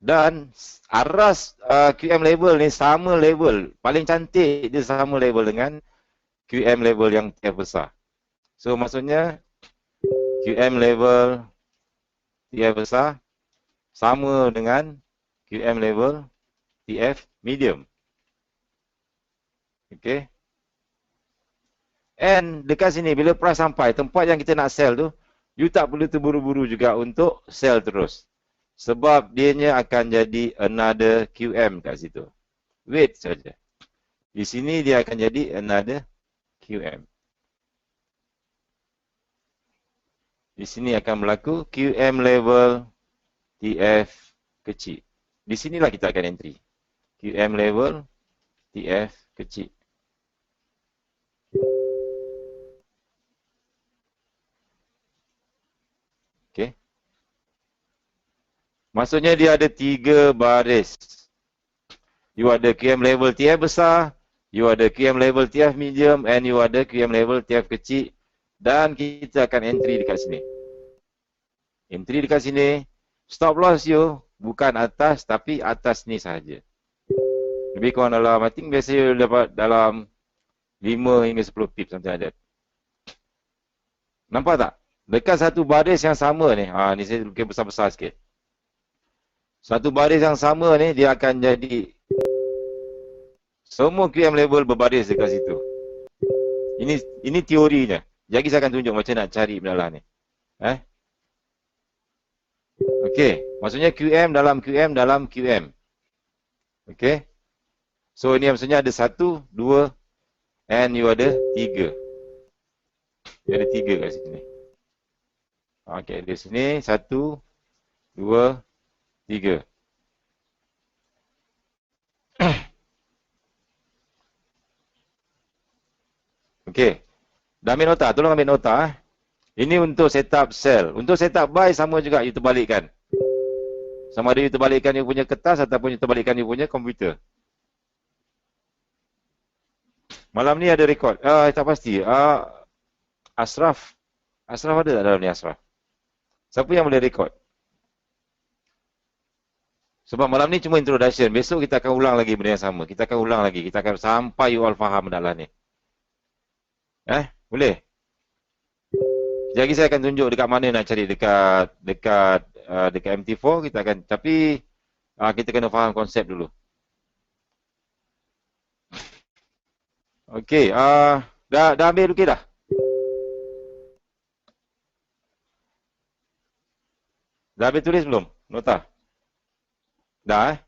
Dan aras QM level ni sama level. Paling cantik dia sama level dengan QM level yang TF besar. So maksudnya QM level TF besar sama dengan QM level TF medium. Okay. And dekat sini bila price sampai tempat yang kita nak sell tu, you tak perlu terburu-buru juga untuk sell terus. Sebab dianya akan jadi another QM kat situ. Wait saja. Di sini dia akan jadi another QM. Di sini akan berlaku QM level TF kecil. Di sinilah kita akan entry. QM level TF kecil. Okey. Maksudnya dia ada 3 baris. You ada QM level TF besar, you ada QM level TF medium, and you ada QM level TF kecil. Dan kita akan entry dekat sini. Entry dekat sini. Stop loss you bukan atas, tapi atas ni sahaja. Lebih kurang dalam, I think biasa you dapat dalam 5 hingga 10 pip something like that. Nampak tak? Dekat satu baris yang sama ni, ni saya lukis besar-besar sikit. Satu baris yang sama ni, dia akan jadi semua QM level berbaris dekat situ. Ini teorinya. Jadi saya akan tunjuk macam nak cari benda lah ni. Okey, maksudnya QM dalam QM dalam QM. Okey. So ini maksudnya ada 1, 2, and you ada 3. Dia ada 3 kat sini. Okey, di sini 1, 2, 3. Okey. Dah ambil nota, tolong ambil nota. Ini untuk setup sell. Untuk setup buy sama juga, you terbalikkan. Sama ada you terbalikkan you punya kertas ataupun you terbalikkan you punya komputer. Malam ni ada rekod. Tak pasti. Ashraf ada tak dalam ni Ashraf? Siapa yang boleh rekod? Sebab malam ni cuma introduction. Besok kita akan ulang lagi benda yang sama. Kita akan ulang lagi. Kita akan sampai you all faham benda lah ni. Boleh? Jadi saya akan tunjuk dekat mana nak cari dekat MT4 kita akan, tapi kita kena faham konsep dulu. Okey, dah ambil okey dah? Dah habis tulis belum? Nota? Dah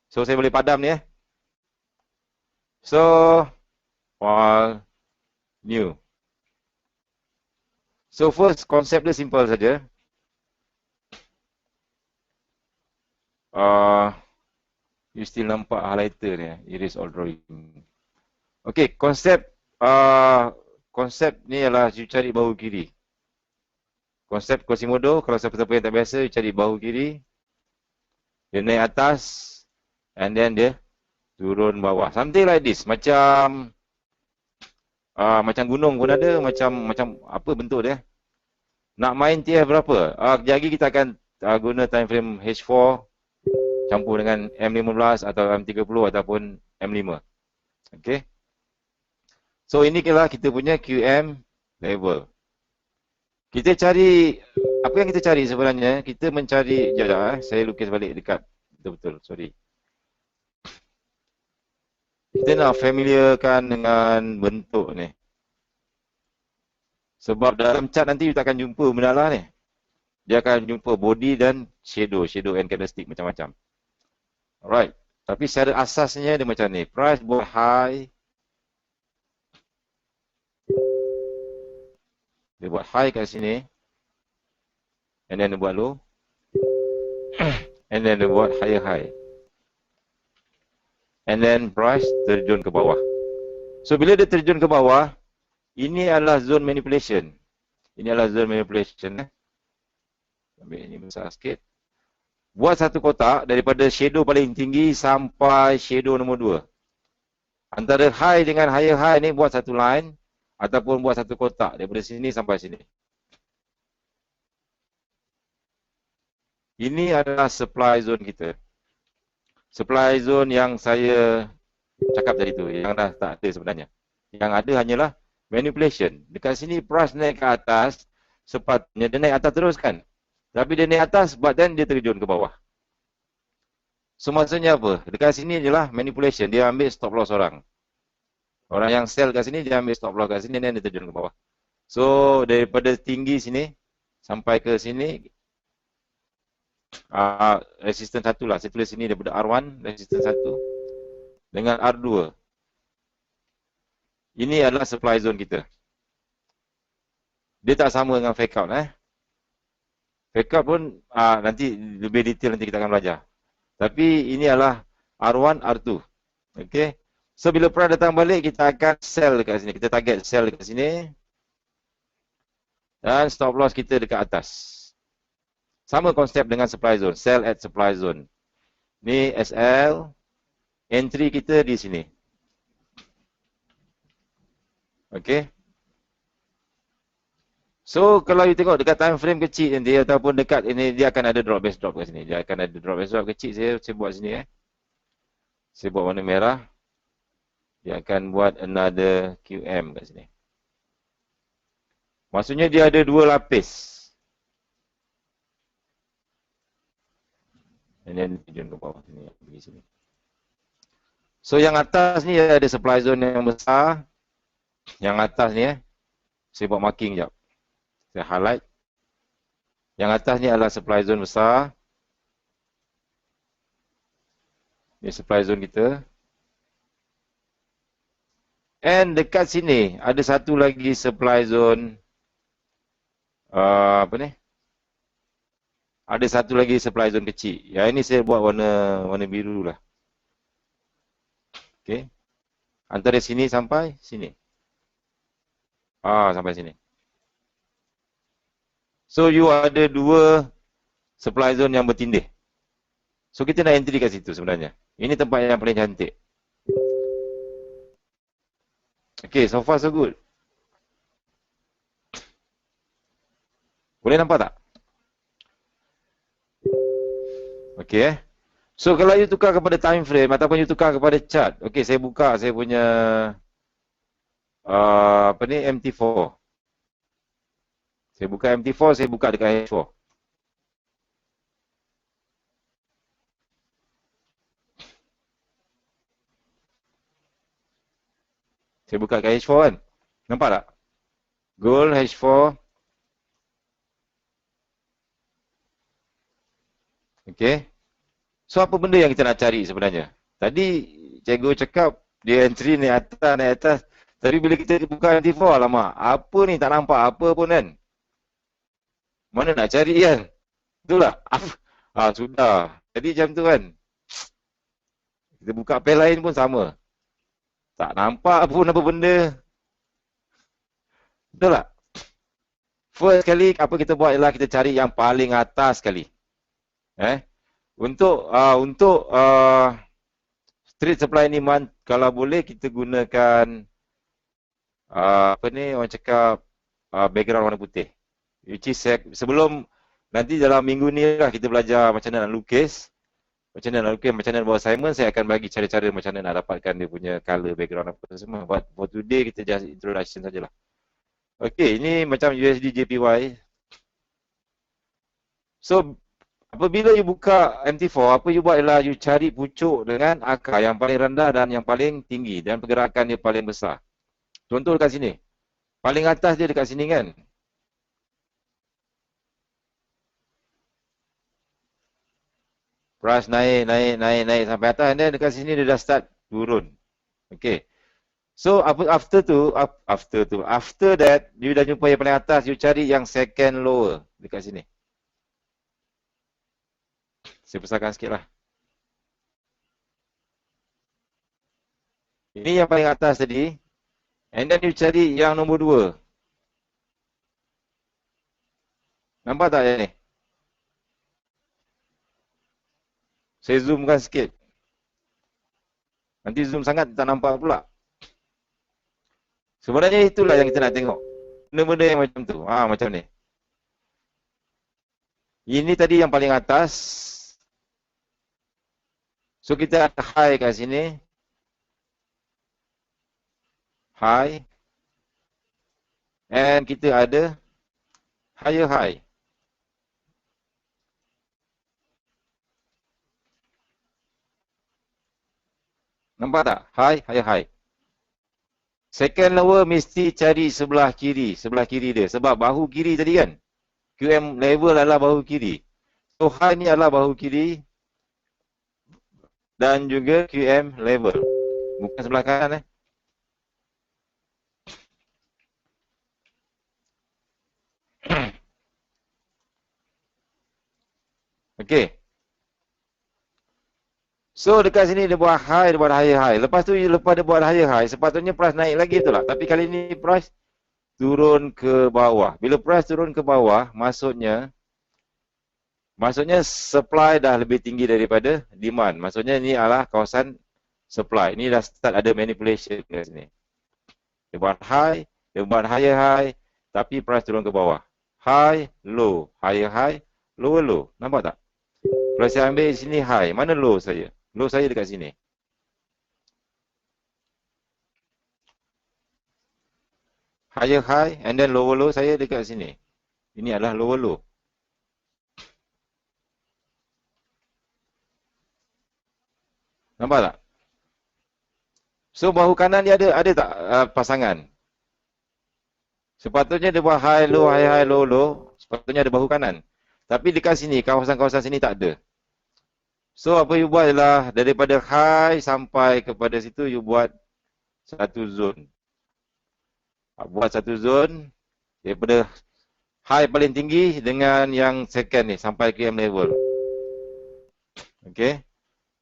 So saya boleh padam ni So all new. So first konsep dia simple saja. You still nampak highlighter ni, erase all drawing. Okey, konsep ni ialah you cari bahu kiri. Konsep Quasimodo, kalau siapa-siapa yang tak biasa, you cari bahu kiri. Dia naik atas and then dia turun bawah. Something like this, macam gunung pun ada, macam apa bentuk dia. Nak main TF berapa? Kejap lagi kita akan guna time frame H4 campur dengan M15 atau M30 ataupun M5. Okey. So ini inilah kita punya QM level. Kita cari, apa yang kita cari sebenarnya? Kita mencari, sekejap saya lukis balik dekat betul-betul, sorry. Kita nak familiarkan dengan bentuk ni. Sebab dalam chart nanti kita akan jumpa benda lah ni. Dia akan jumpa body dan shadow and candlestick macam-macam. Alright. Tapi secara asasnya dia macam ni. Price buat high. Dia buat high kat sini. And then dia buat low. And then dia buat higher high. And then price terjun ke bawah. So bila dia terjun ke bawah, ini adalah zone manipulation. Ini adalah zone manipulation. Ambil ini besar sikit. Buat satu kotak daripada shadow paling tinggi sampai shadow nombor 2. Antara high dengan higher high ni buat satu line ataupun buat satu kotak daripada sini sampai sini. Ini adalah supply zone kita. Supply zone yang saya cakap tadi tu, yang dah tak ada sebenarnya. Yang ada hanyalah manipulation. Dekat sini price naik ke atas, sepatutnya dia naik atas terus kan. Tapi dia naik atas, but then dia terjun ke bawah. So maksudnya apa? Dekat sini adalah manipulation. Dia ambil stop loss orang. Orang yang sell kat sini, dia ambil stop loss kat sini dan dia terjun ke bawah. So daripada tinggi sini sampai ke sini, resistance 1 lah. Saya tulis sini daripada R1, resistance 1 dengan R2. Ini adalah supply zone kita. Dia tak sama dengan fake out. Fake out pun nanti lebih detail nanti kita akan belajar. Tapi ini adalah R1, R2. Okay. So bila price datang balik, kita akan sell dekat sini. Kita target sell dekat sini. Dan stop loss kita dekat atas. Sama konsep dengan supply zone. Sell at supply zone. Ni SL. Entry kita di sini. Okay. So kalau you tengok dekat time frame kecil nanti ataupun dekat ini, dia akan ada drop base drop kat sini. Dia akan ada drop base drop kecil. Saya buat sini Saya buat warna merah. Dia akan buat another QM kat sini. Maksudnya dia ada dua lapis. And then turn ke bawah sini, pergi sini. So yang atas ni ada supply zone yang besar. Yang atas ni saya buat marking jap. Saya highlight. Yang atas ni adalah supply zone besar. Ini supply zone kita. And dekat sini ada satu lagi supply zone. Apa ni? Ada satu lagi supply zone kecil. Yang ini saya buat warna biru lah. Okay. Antara sini sampai sini. Sampai sini. So you ada dua supply zone yang bertindih. So kita nak entry kat situ sebenarnya. Ini tempat yang paling cantik. Okay, so far so good. Boleh nampak tak? Okay. So kalau you tukar kepada time frame ataupun you tukar kepada chart. Okay, saya buka saya punya MT4. Saya buka MT4, saya buka dekat H4. Saya buka dekat H4 kan? Nampak tak? Gold H4. Okay. So apa benda yang kita nak cari sebenarnya? Tadi cikgu cakap dia entry naik atas. Tapi bila kita buka MT4, alamak, apa ni tak nampak apa pun kan? Mana nak cari kan? Betul tak? Sudah. Jadi macam tu kan. Kita buka page lain pun sama. Tak nampak pun apa benda. Betul tak? First kali apa kita buat ialah kita cari yang paling atas sekali. Untuk street supply ni kalau boleh kita gunakan orang cakap background warna putih. Which is sebelum nanti dalam minggu ni lah kita belajar macam mana nak lukis. Macam mana nak buat assignment, saya akan bagi cara-cara macam mana nak dapatkan dia punya color background apa semua. But for today kita just introduction sajalah. Okay, ini macam USD JPY. So apabila you buka MT4, apa you buat ialah you cari pucuk dengan akar yang paling rendah dan yang paling tinggi dan pergerakan dia paling besar. Contoh dekat sini. Paling atas dia dekat sini kan. Price naik sampai atas dan dekat sini dia dah start turun. Okay. So after that you dah jumpa yang paling atas, you cari yang second lower dekat sini. Saya besarkan sikit lah. Ini yang paling atas tadi. And then you cari yang nombor 2. Nampak tak yang ni? Saya zoomkan sikit. Nanti zoom sangat tak nampak pula. Sebenarnya itulah yang kita nak tengok. Benda-benda yang macam tu. Macam ni. Ini tadi yang paling atas. So kita ada high kat sini. High. And kita ada higher high. Nampak tak? High, higher high. Second lower mesti cari sebelah kiri dia. Sebab bahu kiri tadi kan. QM level adalah bahu kiri. high ni adalah bahu kiri dan juga QM level. Bukan sebelah kanan Okey. So dekat sini dia buat high, dia buat higher high. Lepas tu lepas dia buat higher high, sepatutnya price naik lagi betul tak? Tapi kali ni price turun ke bawah. Bila price turun ke bawah, maksudnya supply dah lebih tinggi daripada demand. Maksudnya ni adalah kawasan supply. Ni dah start ada manipulation kat sini. Dia buat high, dia buat higher high, tapi price turun ke bawah. High, low, higher high, lower low. Nampak tak? Kalau saya ambil sini high, mana low saya? Low saya dekat sini. Higher high and then lower low saya dekat sini. Ini adalah lower low. Nampak tak? So bahu kanan dia ada tak pasangan? Sepatutnya dia buat high low, high high, low low. Sepatutnya ada bahu kanan. Tapi dekat sini, kawasan-kawasan sini tak ada. So apa you buat ialah daripada high sampai kepada situ you buat satu zone. Buat satu zone daripada high paling tinggi dengan yang second ni sampai QM level. Okay.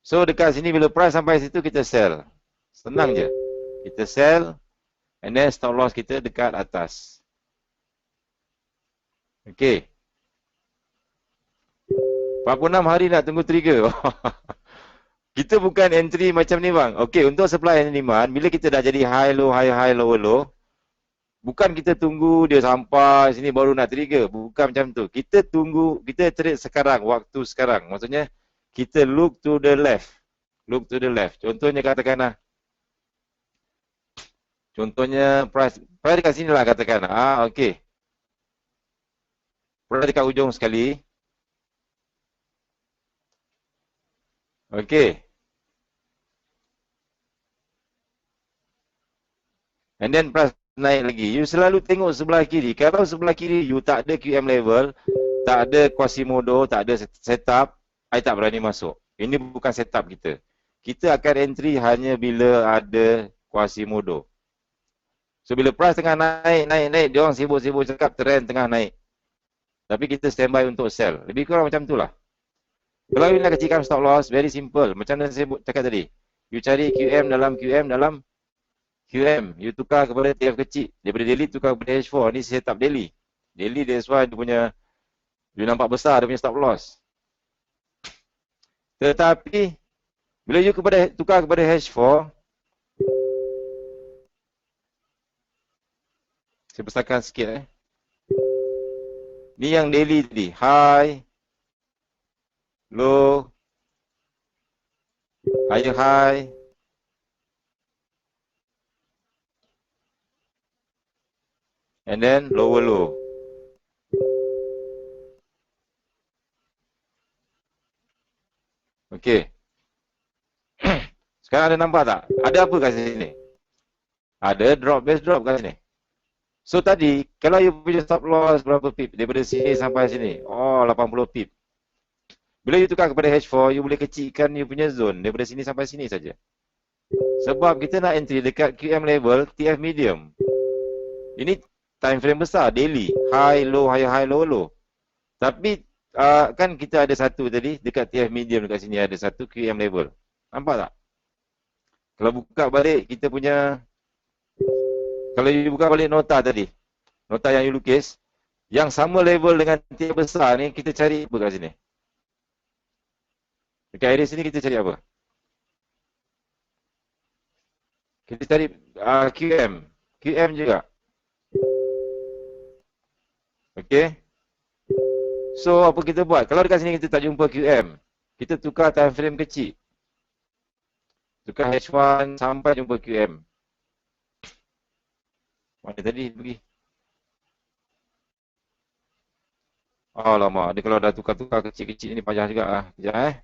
So dekat sini bila price sampai situ kita sell. Senang je. Kita sell and then stop loss kita dekat atas. Okay. 46 hari nak tunggu trigger. Kita bukan entry macam ni bang. Okey, untuk supply and demand, bila kita dah jadi high low, high high, low low, bukan kita tunggu dia sampai sini baru nak trigger. Bukan macam tu. Kita tunggu, kita trade sekarang, waktu sekarang. Maksudnya, kita look to the left. Look to the left. Contohnya katakanlah. Contohnya price dekat sini lah katakan. Okey. Price dekat ujung sekali. Okey. And then price naik lagi. You selalu tengok sebelah kiri. Kalau sebelah kiri you tak ada QM level, tak ada Quasimodo, tak ada setup, I tak berani masuk. Ini bukan setup kita. Kita akan entry hanya bila ada Quasimodo. So bila price tengah naik, dia orang sibuk-sibuk cakap trend tengah naik. Tapi kita standby untuk sell. Lebih kurang macam itulah. Kalau you nak kecilkan stop loss, very simple. Macam mana saya cakap tadi. You cari QM dalam QM. You tukar kepada TF kecil. Daripada daily tukar kepada H4. Ni setup daily. Daily that's why dia punya, you nampak besar dia punya stop loss. Tetapi, bila you tukar kepada H4, saya besarkan sikit Ni yang daily tadi. High, low, higher high, and then lower low. Okey. Sekarang ada nampak tak? Ada apa kat sini? Ada drop, base drop kat sini. So tadi, kalau you punya stop loss berapa pip? Daripada sini sampai sini. 80 pip. Bila you tukar kepada H4, you boleh kecilkan you punya zone daripada sini sampai sini saja. Sebab kita nak entry dekat QM level, TF medium. Ini time frame besar, daily. High, low, high, high, low, low. Tapi, kan kita ada satu tadi, dekat TF medium dekat sini ada satu QM level. Nampak tak? Kalau buka balik, kita punya... Kalau you buka balik nota tadi, nota yang you lukis, yang sama level dengan TF besar ni, kita cari apa kat sini? Dekat area sini kita cari apa? Kita cari QM. QM juga. Okey. So, apa kita buat? Kalau dekat sini kita tak jumpa QM, kita tukar time frame kecil. Tukar H1 sampai jumpa QM. Mana tadi pergi? Alamak, dia kalau dah tukar-tukar kecil-kecil ni payah juga lah. Sekejap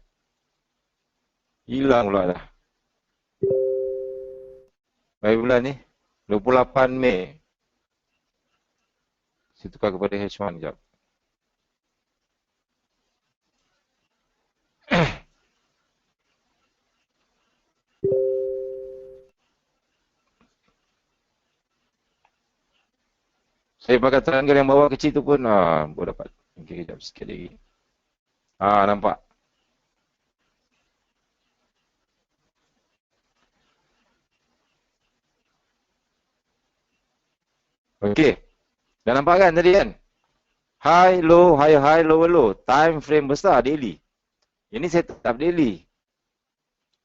hilang pula dah. Berapa bulan ni? 28 Mei. Saya tukar kepada H1 sekejap. Saya pakai triangle yang bawah kecil tu pun, boleh dapat. Okey, kejap sikit lagi. Nampak. Okey. Dah nampak kan tadi kan? High, low, high, high, low, low. Time frame besar daily. Ini saya tetap daily.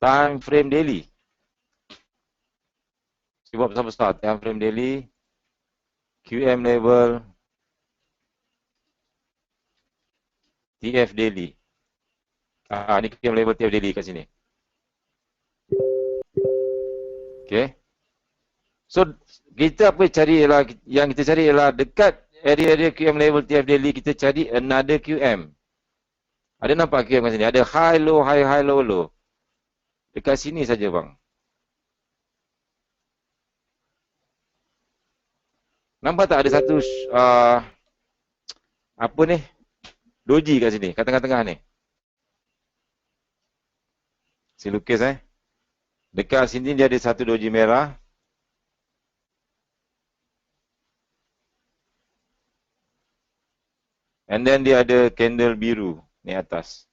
Time frame daily. Sebab besar-besar. Time frame daily. QM level. TF daily. Ni QM level TF daily kat sini. Okay. So, kita apa cari ialah, yang kita cari ialah dekat area-area QM level TF daily, kita cari another QM. Ada nampak QM kat sini? Ada high, low, high, high, low, low. Dekat sini saja bang. Nampak tak ada satu apa ni? Doji kat sini, kat tengah-tengah ni. Saya lukis Dekat sini dia ada satu doji merah. And then dia ada candle biru ni atas.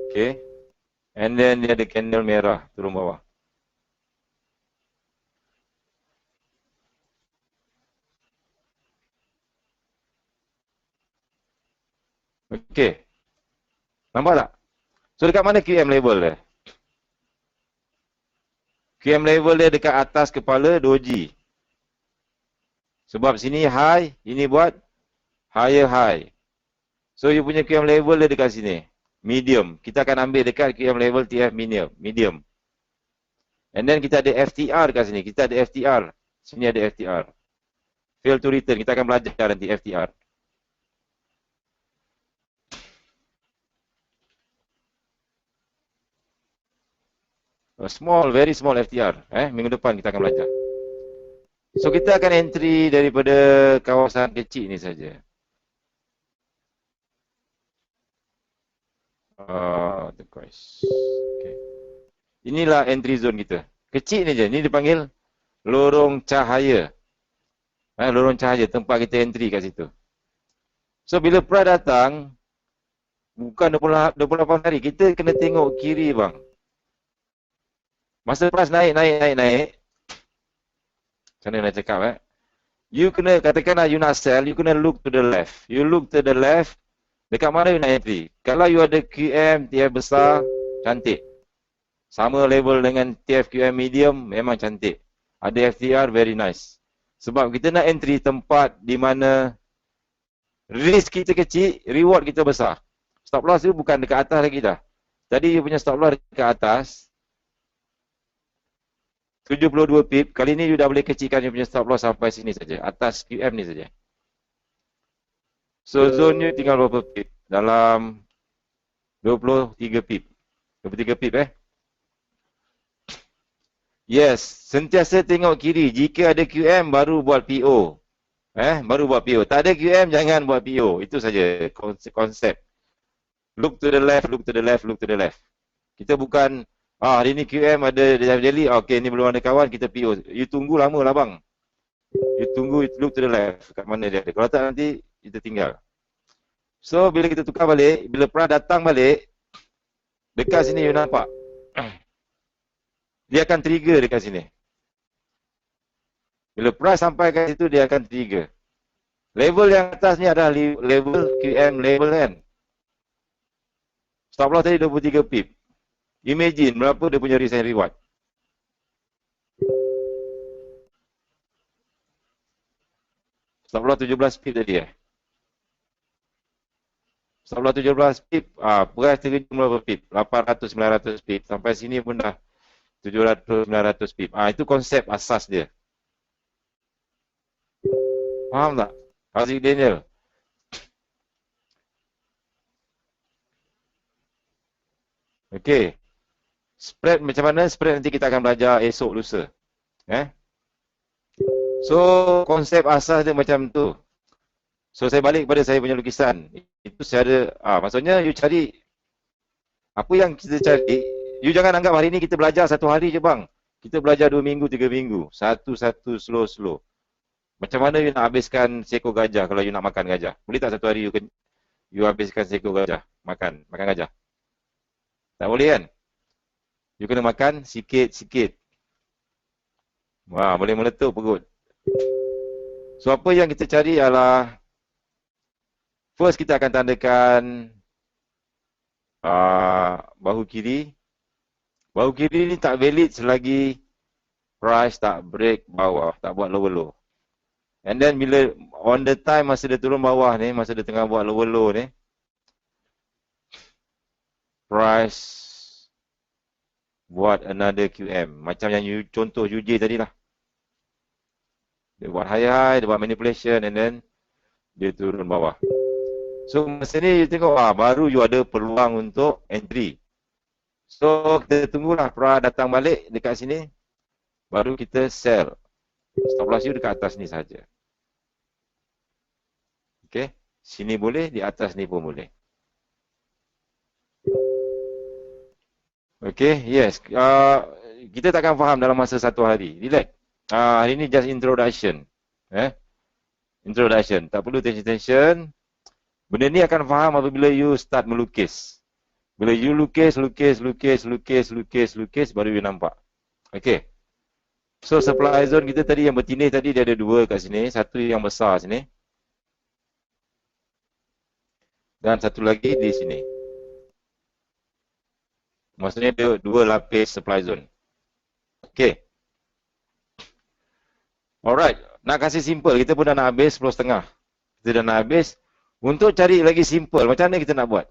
Okay. And then dia ada candle merah turun bawah. Okay. Nampak tak? So dekat mana QM level dia? QM level dia dekat atas kepala doji. Sebab sini high, ini buat higher high. So you punya QM level dia dekat sini. Medium. Kita akan ambil dekat QM level TF medium. And then kita ada FTR dekat sini. Kita ada FTR. Sini ada FTR. Fail to return. Kita akan belajar nanti FTR. Small, very small FTR. Minggu depan kita akan belajar. So kita akan entry daripada kawasan kecil ni saja. Okay. Inilah entry zone kita. Kecil ni je. Ini dipanggil lorong cahaya. Lorong cahaya, tempat kita entry kat situ. So bila pra datang, bukan 28 hari, kita kena tengok kiri bang. Masa price naik. Macam mana nak cakap You kena, katakanlah you nak sell, you kena look to the left. You look to the left, dekat mana you nak entry. Kalau you ada QM, TF besar, cantik. Sama level dengan TF QM medium, memang cantik. Ada FTR, very nice. Sebab kita nak entry tempat di mana risk kita kecil, reward kita besar. Stop loss tu bukan dekat atas lagi dah. Tadi you punya stop loss dekat atas, 72 pip. Kali ni you dah boleh kecilkan you punya stop loss sampai sini saja. Atas QM ni saja. So zone you tinggal berapa pip? Dalam 23 pip. 23 pip Yes, sentiasa tengok kiri. Jika ada QM baru buat PO. Baru buat PO. Tak ada QM jangan buat PO. Itu saja konsep. Look to the left, look to the left, look to the left. Kita bukan hari ni QM ada daily, okey ni belum ada kawan, kita PO. You tunggu lama lah bang. You tunggu, look to the left. Kat mana dia ada. Kalau tak nanti, kita tinggal. So, bila kita tukar balik, bila pra datang balik, dekat sini you nampak. Dia akan trigger dekat sini. Bila pra sampai kat situ, dia akan trigger. Level yang atas ni adalah level QM level kan. Stop loss tadi 23 pip. Imagine berapa dia punya risk and reward. Stop loss 17 pip tadi Stop loss 17 pip, price terjun berapa pip? 800-900 pip. Sampai sini pun dah 700-900 pip. Itu konsep asas dia. Faham tak? Haziq Daniel. Okey. Spread macam mana? Spread nanti kita akan belajar esok lusa. So, konsep asas dia macam tu. So, saya balik kepada saya punya lukisan. Itu secara, maksudnya you cari, apa yang kita cari, You jangan anggap hari ni kita belajar satu hari je bang. Kita belajar 2 minggu, 3 minggu. Satu-satu, slow-slow. Macam mana you nak habiskan seekor gajah kalau you nak makan gajah? Boleh tak satu hari you habiskan seekor gajah? Makan gajah. Tak boleh kan? You kena makan sikit-sikit. Wah, boleh meletup perut. So apa yang kita cari ialah first kita akan tandakan bahu kiri. Bahu kiri ni tak valid selagi price tak break bawah, tak buat lower low. And then bila on the time masa dia turun bawah ni, masa dia tengah buat lower low ni, price buat another QM. Macam yang you contoh UJ tadi lah. Dia buat high, dia buat manipulation and then dia turun bawah. So masa ni you tengok baru you ada peluang untuk entry. So kita tunggulah pra datang balik dekat sini. Baru kita sell. Stop loss you dekat atas ni saja. Okay. Sini boleh, di atas ni pun boleh. Okay, yes. Kita takkan faham dalam masa satu hari. Relax. Hari ni just introduction. Introduction. Tak perlu tension. Benda ni akan faham apabila you start melukis. Bila you lukis, baru you nampak. Okay. So supply zone kita tadi yang bertindih tadi dia ada dua kat sini. Satu yang besar sini. Dan satu lagi di sini. Maksudnya dia dua lapis supply zone. Okay. Alright. Nak kasih simple. Kita pun dah nak habis 10.30. Kita dah nak habis. Untuk cari lagi simple. Macam mana kita nak buat?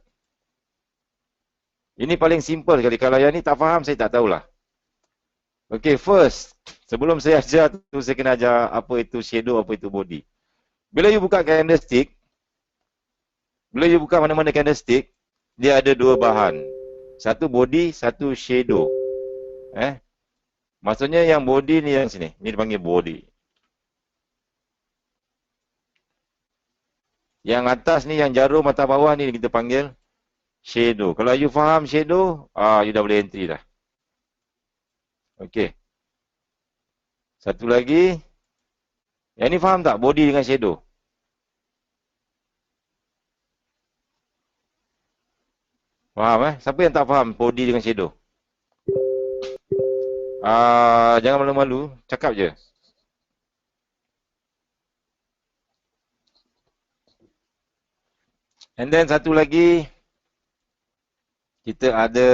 Ini paling simple sekali. Kalau yang ni tak faham, saya tak tahulah. Okay, first. Sebelum saya ajar tu, saya kena ajar apa itu shadow, apa itu body. Bila you buka candlestick, bila you buka mana-mana candlestick, dia ada dua bahan. Satu body, satu shadow. Maksudnya yang body ni yang sini. Ni dipanggil body. Yang atas ni, yang jarum mata bawah ni kita panggil shadow. Kalau you faham shadow, you dah boleh entry dah. Okey. Satu lagi. Yang ni faham tak? Body dengan shadow. Faham Siapa yang tak faham body dengan shadow? Jangan malu-malu. Cakap je. And then satu lagi. Kita ada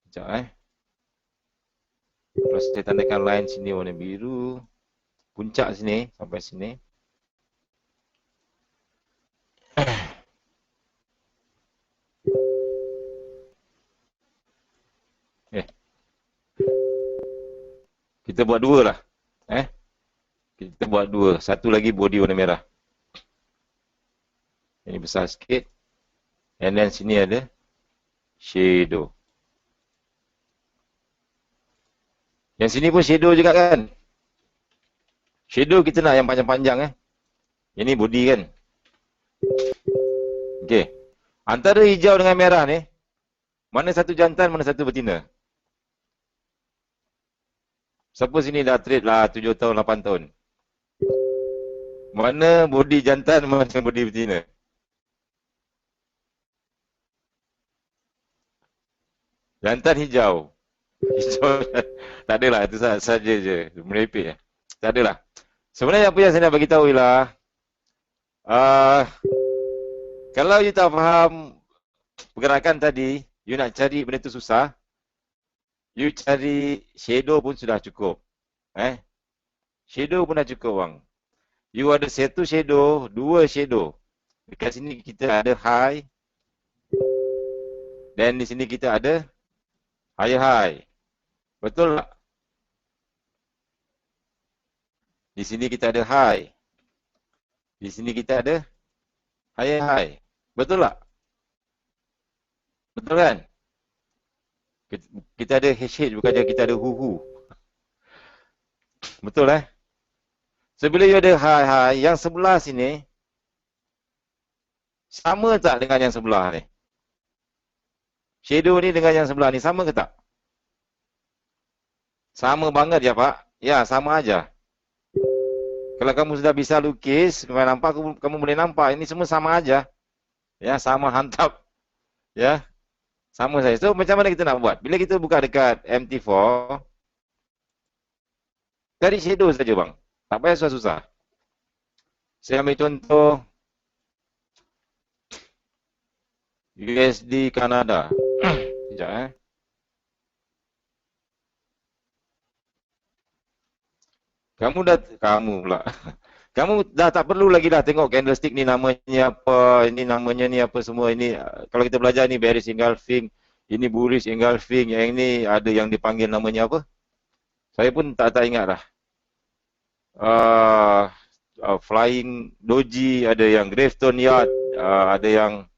sekejap Terus saya tandakan line sini warna biru. Puncak sini sampai sini. Kita buat dua lah. Kita buat dua. Satu lagi body warna merah. Ini besar sikit. And then sini ada shadow. Yang sini pun shadow juga kan. Shadow kita nak yang panjang-panjang Yang ni body kan. Okay. Antara hijau dengan merah ni, mana satu jantan, mana satu betina? Siapa sini dah trade lah 7 tahun, 8 tahun? Mana body jantan, mana body betina? Jantan hijau. Hijau tak adalah, itu saja je. Merepek Tak adalah. Sebenarnya apa yang saya nak bagi tahu ialah kalau you tak faham pergerakan tadi, you nak cari benda tu susah. You cari shadow pun sudah cukup. Shadow pun dah cukup bang. You ada satu shadow, dua shadow. Dekat sini kita ada high. Dan di sini kita ada high. Betul tak? Di sini kita ada high. Di sini kita ada high. Betul tak? Betul kan? Kita ada hash bukan kita ada hu. Betul So bila you ada high, yang sebelah sini sama tak dengan yang sebelah ni? Shadow ni dengan yang sebelah ni sama ke tak? Sama banget ya Pak. Ya, sama aja. Kalau kamu sudah bisa lukis, kamu nampak, kamu boleh nampak. Ini semua sama aja. Ya, sama hantam. Ya, sama saja. So, macam mana kita nak buat? Bila kita buka dekat MT4, cari shadow saja bang. Tak payah susah-susah. Saya ambil contoh USD Kanada. Sekejap kamu pula. Kamu dah tak perlu lagi dah tengok candlestick ni namanya apa, ini namanya ni apa semua ini. Kalau kita belajar ni bearish engulfing, ini bullish engulfing, yang ini ada yang dipanggil namanya apa? Saya pun tak ingat dah. Flying doji, ada yang gravestone yard, ada yang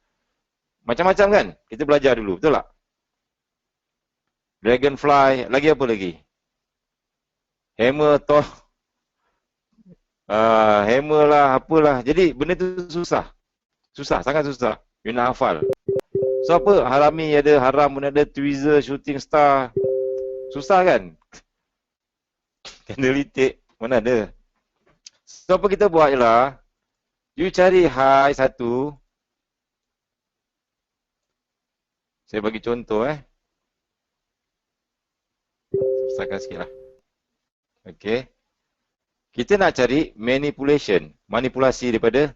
macam-macam kan? Kita belajar dulu, betul tak? Dragonfly, lagi apa lagi? Hammer, Thor, hammer lah, apalah. Jadi benda tu susah. Susah, sangat susah. You nak hafal. So apa? Harami ada, haram pun ada, tweezer, shooting star. Susah kan? Candlestick, mana ada. So apa kita buat ialah, you cari high satu. Saya bagi contoh Susahkan sikit lah. Okay. Kita nak cari manipulasi daripada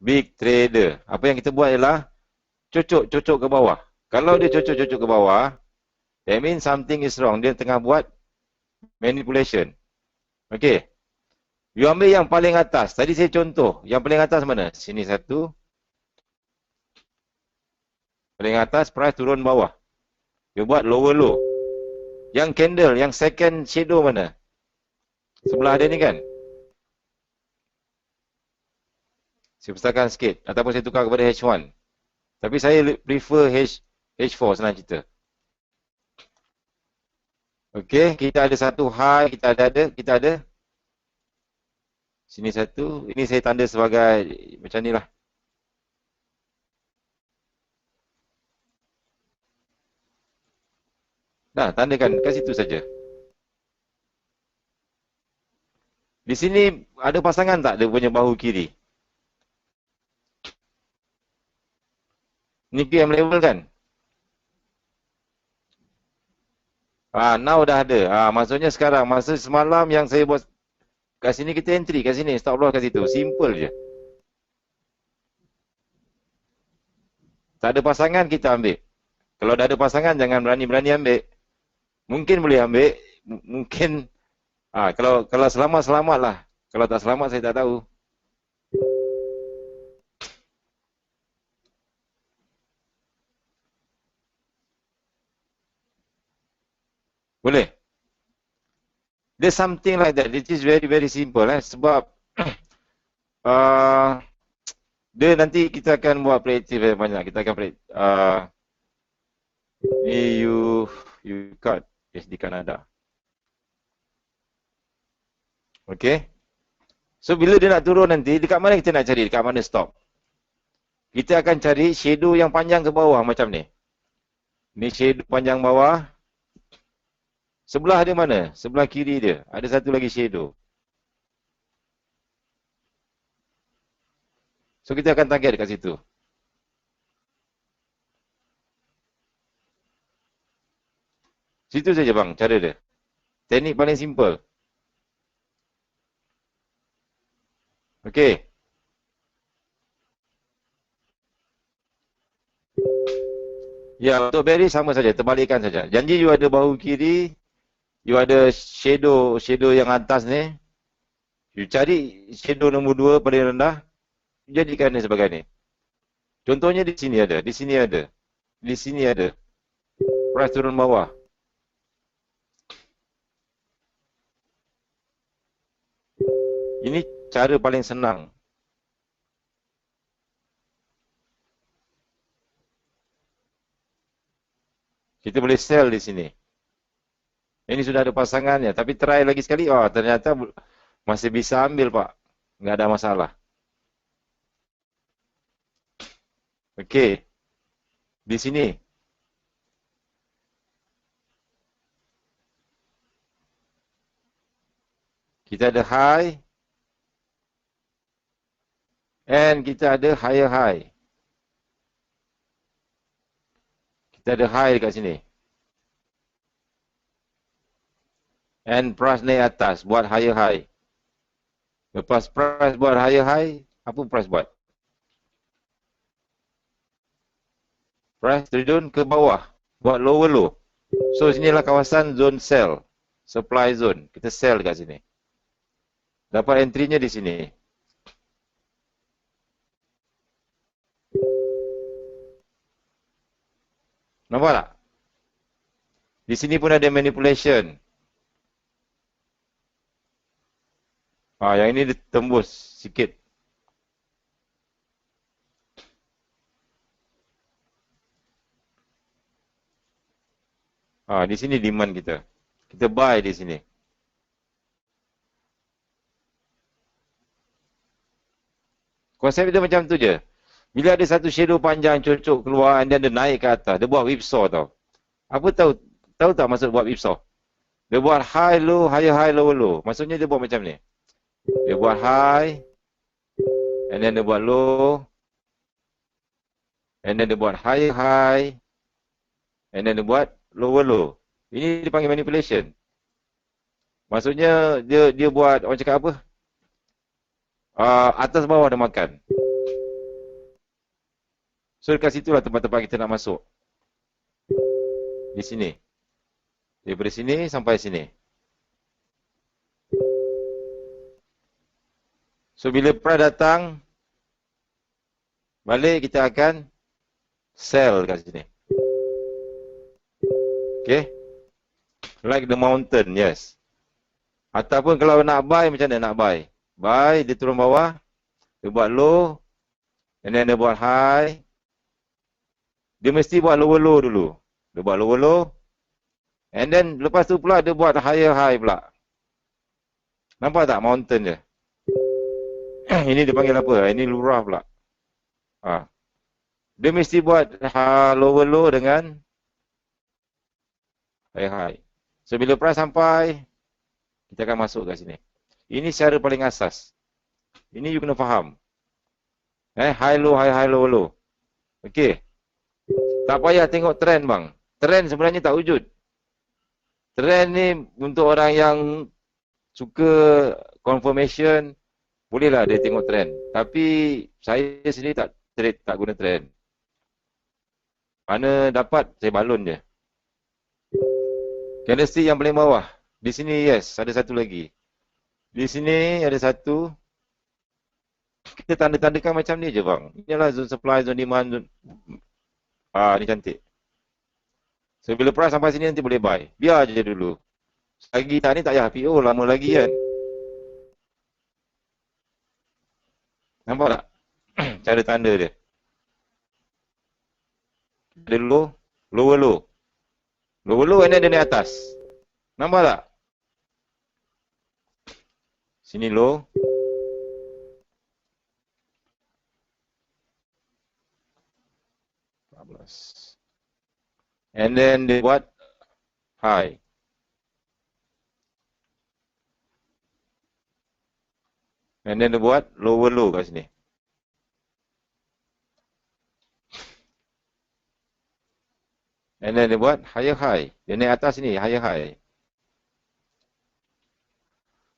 big trader. Apa yang kita buat ialah cocok ke bawah. Kalau dia cocok ke bawah, that means something is wrong. Dia tengah buat manipulation. Okay. You ambil yang paling atas. Tadi saya contoh. Yang paling atas mana? Sini satu. Paling atas, price turun bawah. You buat lower low. Yang candle, yang second shadow mana? Sebelah dia ni kan? Saya besarkan sikit. Ataupun saya tukar kepada H1. Tapi saya prefer H4 senang cerita. Okey, kita ada satu high, kita ada. Sini satu. Ini saya tanda sebagai macam ni lah. Dah, tandakan kat situ saja. Di sini ada pasangan tak dia punya bahu kiri? Ni PM level kan? Now dah ada. Maksudnya sekarang, masa semalam yang saya buat kat sini kita entry, kat sini stop loss kat situ. Simple je. Tak ada pasangan kita ambil. Kalau dah ada pasangan jangan berani-berani ambil. Mungkin boleh ambil, mungkin kalau selamat lah. Kalau tak selamat saya tak tahu. Boleh. There's something like that. It is very very simple sebab dia nanti kita akan buat predictive banyak. Kita akan ni you cut di Kanada. Okay. So bila dia nak turun nanti, dekat mana kita nak cari? Dekat mana stop? Kita akan cari shadow yang panjang ke bawah macam ni. Ni shadow panjang bawah. Sebelah dia mana? Sebelah kiri dia. Ada satu lagi shadow. So kita akan target dekat situ. Situ saja bang, cara dia. Teknik paling simple. Okey. Ya, untuk bearish sama saja, terbalikkan saja. Janji you ada bahu kiri, you ada shadow yang atas ni. You cari shadow nombor 2 paling rendah, jadikan dia sebagai ni. Contohnya di sini ada, di sini ada. Di sini ada. Price turun bawah. Ini cara paling senang. Kita boleh sell di sini. Ini sudah ada pasangannya. Tapi try lagi sekali. Ternyata masih bisa ambil pak. Nggak ada masalah. Okey. Di sini. Kita ada high and kita ada higher high. Kita ada high dekat sini. And price naik atas buat higher high. Lepas price buat higher high, apa price buat? Price turun ke bawah buat lower low. So sinilah kawasan zone sell, supply zone. Kita sell dekat sini. Dapat entry-nya di sini. Nampak tak? Di sini pun ada manipulation. Yang ini ditembus sikit. Di sini demand kita. Kita buy di sini. Konsep dia macam tu je. Bila ada satu shadow panjang cocok keluar dan dia naik ke atas, dia buat whipsaw tau. Apa tahu tak maksud buat whipsaw? Dia buat high low, higher high, lower low. Maksudnya dia buat macam ni. Dia buat high, and then dia buat low, and then dia buat higher high, and then dia buat lower low. Ini dipanggil manipulation. Maksudnya dia buat, orang cakap apa? Atas bawah dia makan. So dekat situlah tempat-tempat kita nak masuk. Di sini. Daripada sini sampai sini. So bila price datang, balik kita akan sell kat sini. Okay. Like the mountain, yes. Ataupun kalau nak buy, macam mana nak buy? Buy, dia turun bawah. Dia buat low. And then dia buat high. Dia mesti buat lower low dulu. Dia buat lower low. And then lepas tu pula dia buat higher high pula. Nampak tak mountain je? Ini dipanggil apa? Ini lurah pula. Dia mesti buat lower low dengan high high. So bila price sampai, kita akan masuk kat sini. Ini cara paling asas. Ini you kena faham. High low, high high, low low. Okey. Tak payah tengok trend bang. Trend sebenarnya tak wujud. Trend ni untuk orang yang suka confirmation, bolehlah dia tengok trend. Tapi saya sendiri tak trade, tak guna trend. Mana dapat, saya balon je. Candlestick yang paling bawah. Di sini yes, ada satu lagi. Di sini ada satu. Kita tanda-tandakan macam ni je bang. Inilah zone supply, zone demand, zone... ni cantik. So bila price sampai sini nanti boleh buy. Biar je dulu. Lagi tak ni tak payah PO, lama lagi kan. Nampak tak? Cara tanda dia. Ada low, lower low. Lower low and then dia naik atas. Nampak tak? Sini low. And then dia buat high. And then dia buat lower low kat sini. And then dia buat higher high. Dia naik atas ni, higher high.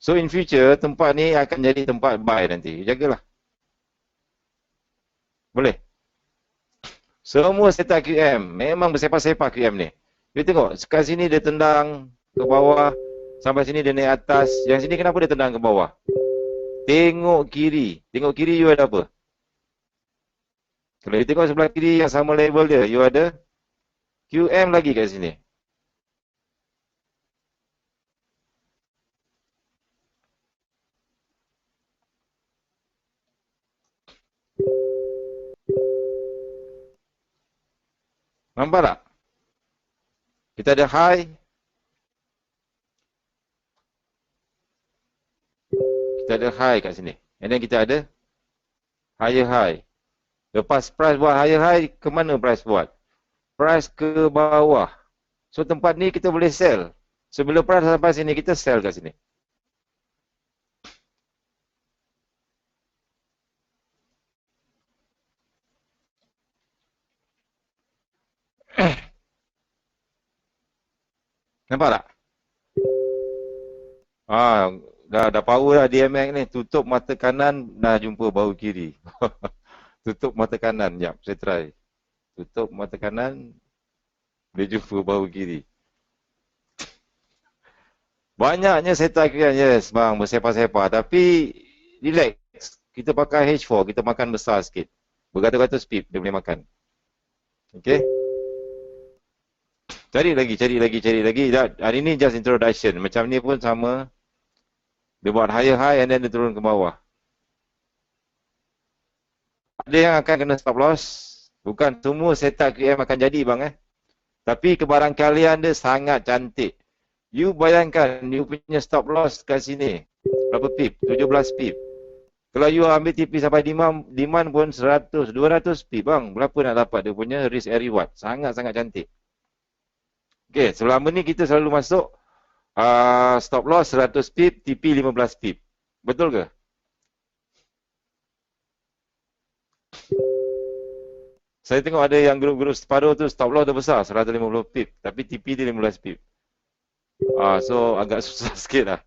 So in future, tempat ni akan jadi tempat buy nanti. Jagalah. Boleh? Semua setup QM. Memang bersepak-sepak QM ni. Dia tengok, sekat sini dia tendang ke bawah. Sampai sini dia naik atas. Yang sini kenapa dia tendang ke bawah? Tengok kiri. Tengok kiri you ada apa? Kalau you tengok sebelah kiri yang sama level dia, you ada QM lagi kat sini. Nampak tak? Kita ada high. Kita ada high kat sini. And then kita ada higher high. Lepas price buat higher high, ke mana price buat? Price ke bawah. So tempat ni kita boleh sell. So bila price sampai sini, kita sell kat sini. Nampak tak? Dah power dah DMX ni. Tutup mata kanan, dah jumpa bahu kiri. Tutup mata kanan. Jap, saya try. Tutup mata kanan, dia jumpa bahu kiri. Banyaknya setup kan, yes bang, bersepah-sepah. Tapi, relax. Kita pakai H4, kita makan besar sikit. Beratus-ratus pip, dia boleh makan. Okay? Cari lagi. Hari ni just introduction. Macam ni pun sama. Dia buat higher high and then dia turun ke bawah. Ada yang akan kena stop loss. Bukan semua setup QM akan jadi bang Tapi kebarangkalian dia sangat cantik. You bayangkan you punya stop loss kat sini. Berapa pip? 17 pip. Kalau you ambil TP sampai demand pun 100, 200 pip bang. Berapa nak dapat dia punya risk and reward? Sangat-sangat cantik. Okay, selama ni kita selalu masuk stop loss 100 pip, TP 15 pip. Betul ke? Saya tengok ada yang grup-grup separuh tu stop loss dah besar, 150 pip. Tapi TP dia 15 pip. So agak susah sikit lah.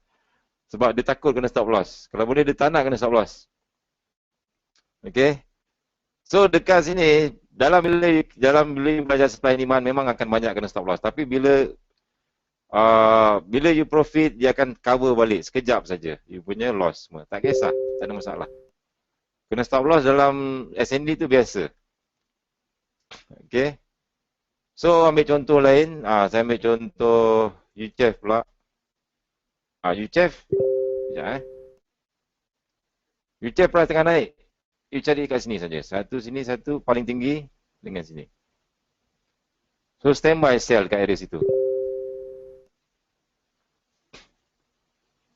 Sebab dia takut kena stop loss. Kalau boleh dia tak nak kena stop loss. Okay. So dekat sini, bila belajar supply and demand memang akan banyak kena stop loss. Tapi bila you profit, dia akan cover balik sekejap saja. You punya loss semua. Tak kisah, tak ada masalah. Kena stop loss dalam SND tu biasa. Okay. So ambil contoh lain. Saya ambil contoh UCHEF pula. UCHEF. Sekejap UCHEF pula tengah naik. You cari kat sini saja. Satu sini, satu paling tinggi dengan sini. So standby sell kat area situ.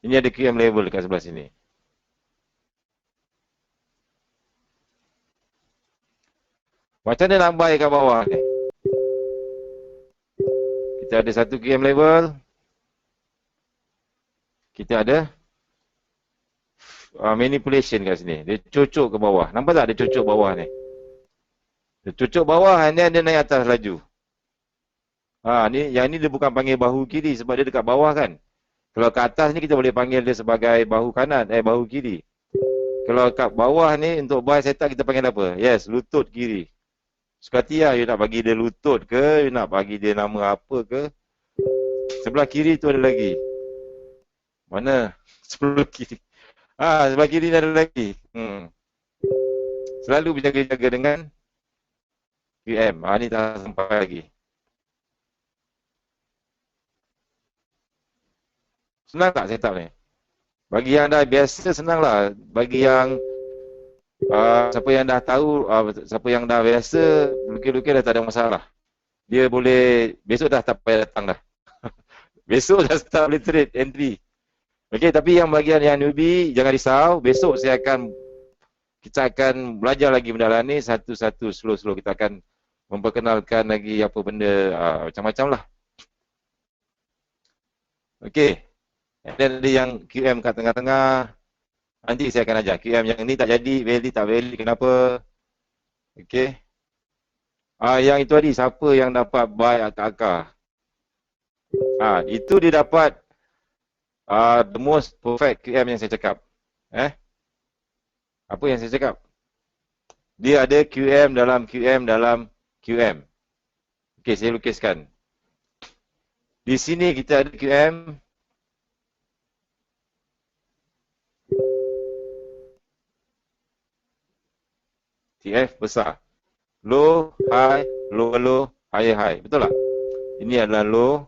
Ini ada QM level dekat sebelah sini. Macam mana nak buy kat bawah ni? Kita ada satu QM level. Kita ada manipulation kat sini. Dia cocok ke bawah. Nampak tak dia cocok bawah ni? Dia cocok bawah and then dia naik atas laju. Yang ni dia bukan panggil bahu kiri sebab dia dekat bawah kan. Kalau kat atas ni kita boleh panggil dia sebagai bahu kanan, bahu kiri. Kalau kat bawah ni untuk buy setup kita panggil apa? Yes, lutut kiri. Sekati lah you nak bagi dia lutut ke, you nak bagi dia nama apa ke. Sebelah kiri tu ada lagi. Mana? Sebelah kiri. Sebelah kiri ni ada lagi. Selalu berjaga-jaga dengan QM. Ni tak sampai lagi. Senang tak setup ni? Bagi yang dah biasa senang lah. Bagi yang siapa yang dah tahu, siapa yang dah biasa, lukis-lukis dah tak ada masalah. Dia boleh, besok dah tak payah datang dah. Besok dah start boleh trade entry. Okay, tapi yang bagian yang newbie, jangan risau. Besok kita akan belajar lagi benda lain ni, satu-satu, slow-slow. Kita akan memperkenalkan lagi apa benda, macam-macam lah. Okay. Dan ada yang QM kat tengah-tengah. Nanti saya akan ajar. QM yang ni tak jadi, tak valid, kenapa? Okay. Yang itu tadi, siapa yang dapat buy akar-akar? Itu dia dapat the most perfect QM yang saya cakap. Apa yang saya cakap? Dia ada QM dalam QM dalam QM. Okay, saya lukiskan. Di sini kita ada QM. TF besar. Low, high, low, high, high. Betul tak? Ini adalah low.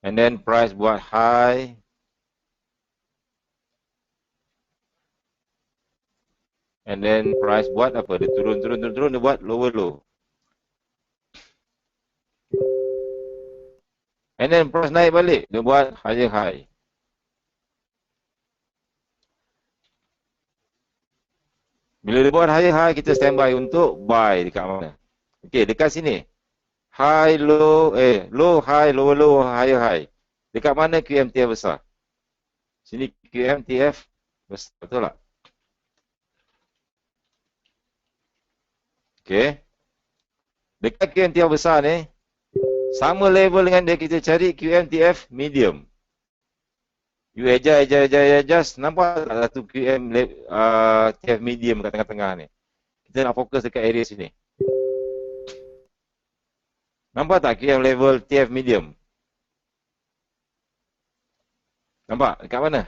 And then price buat high. And then price buat apa? Dia turun, dia buat low. And then price naik balik. Dia buat high. Bila dia buat high, kita standby untuk buy dekat mana? Okay, dekat sini. High, low, low, high, low, high. Dekat mana QMTF besar? Sini QMTF besar, betul tak? Okay. Dekat QMTF besar ni, sama level dengan dia, kita cari QMTF medium. You adjust. Nampak tak satu TF medium kat tengah-tengah ni? Kita nak fokus dekat area sini. Nampak tak QM level TF medium? Nampak? Dekat mana?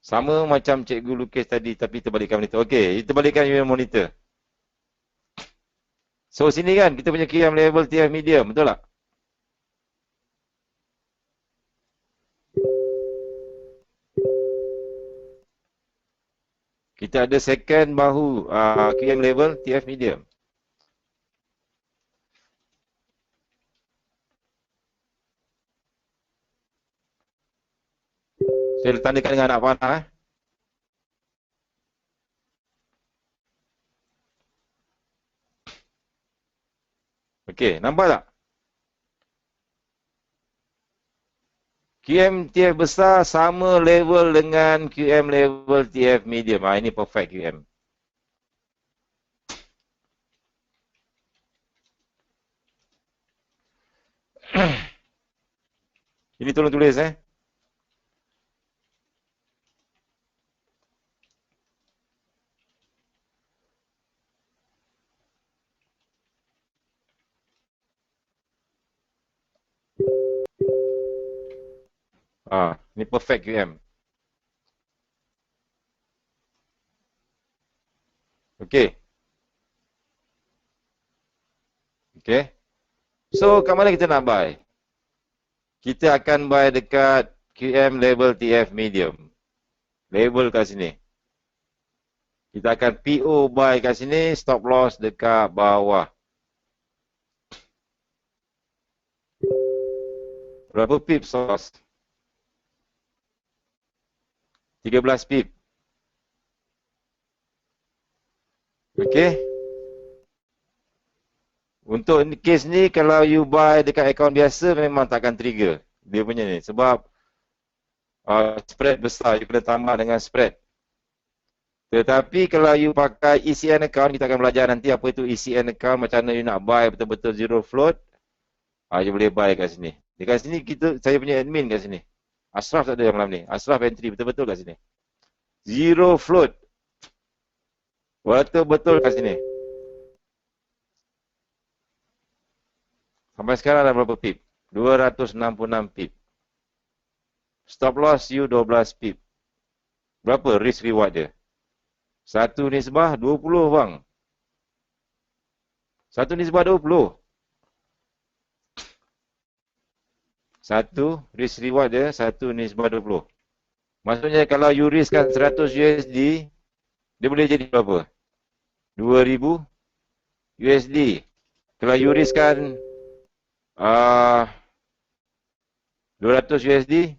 Sama macam cikgu lukis tadi, tapi terbalikkan monitor. Okey, kita balikkan monitor. So, sini kan, kita punya QM level TF medium. Betul tak? Kita ada second bahu QM level TF medium. Saya tandakan dengan anak panah. Okey, nampak tak? QM TF besar sama level dengan QM level TF medium. Ini perfect QM. Ini tolong tulis ini perfect QM. Okey. Okey. So, kat mana kita nak buy? Kita akan buy dekat QM level TF medium. Label kat sini. Kita akan PO buy kat sini, stop loss dekat bawah. Berapa pip stop loss? 13 pip. Okey. Untuk case ni, kalau you buy dekat akaun biasa, memang takkan trigger. Dia punya ni. Sebab spread besar, you kena tambah dengan spread. Tetapi kalau you pakai ECN account, kita akan belajar nanti apa itu ECN account, macam mana you nak buy betul-betul zero float. You boleh buy kat sini. Dekat sini, saya punya admin kat sini. Ashraf tak ada yang malam ni. Ashraf entry betul-betul kat sini. Zero float. Betul-betul kat sini. Sampai sekarang ada berapa pip? 266 pip. Stop loss you 12 pip. Berapa risk reward dia? Satu nisbah 20 bang. Satu nisbah 20. Satu risk reward dia, satu nisbah 20. Maksudnya kalau you riskkan 100 USD, dia boleh jadi berapa? 2000 USD. Kalau you riskkan 200 USD,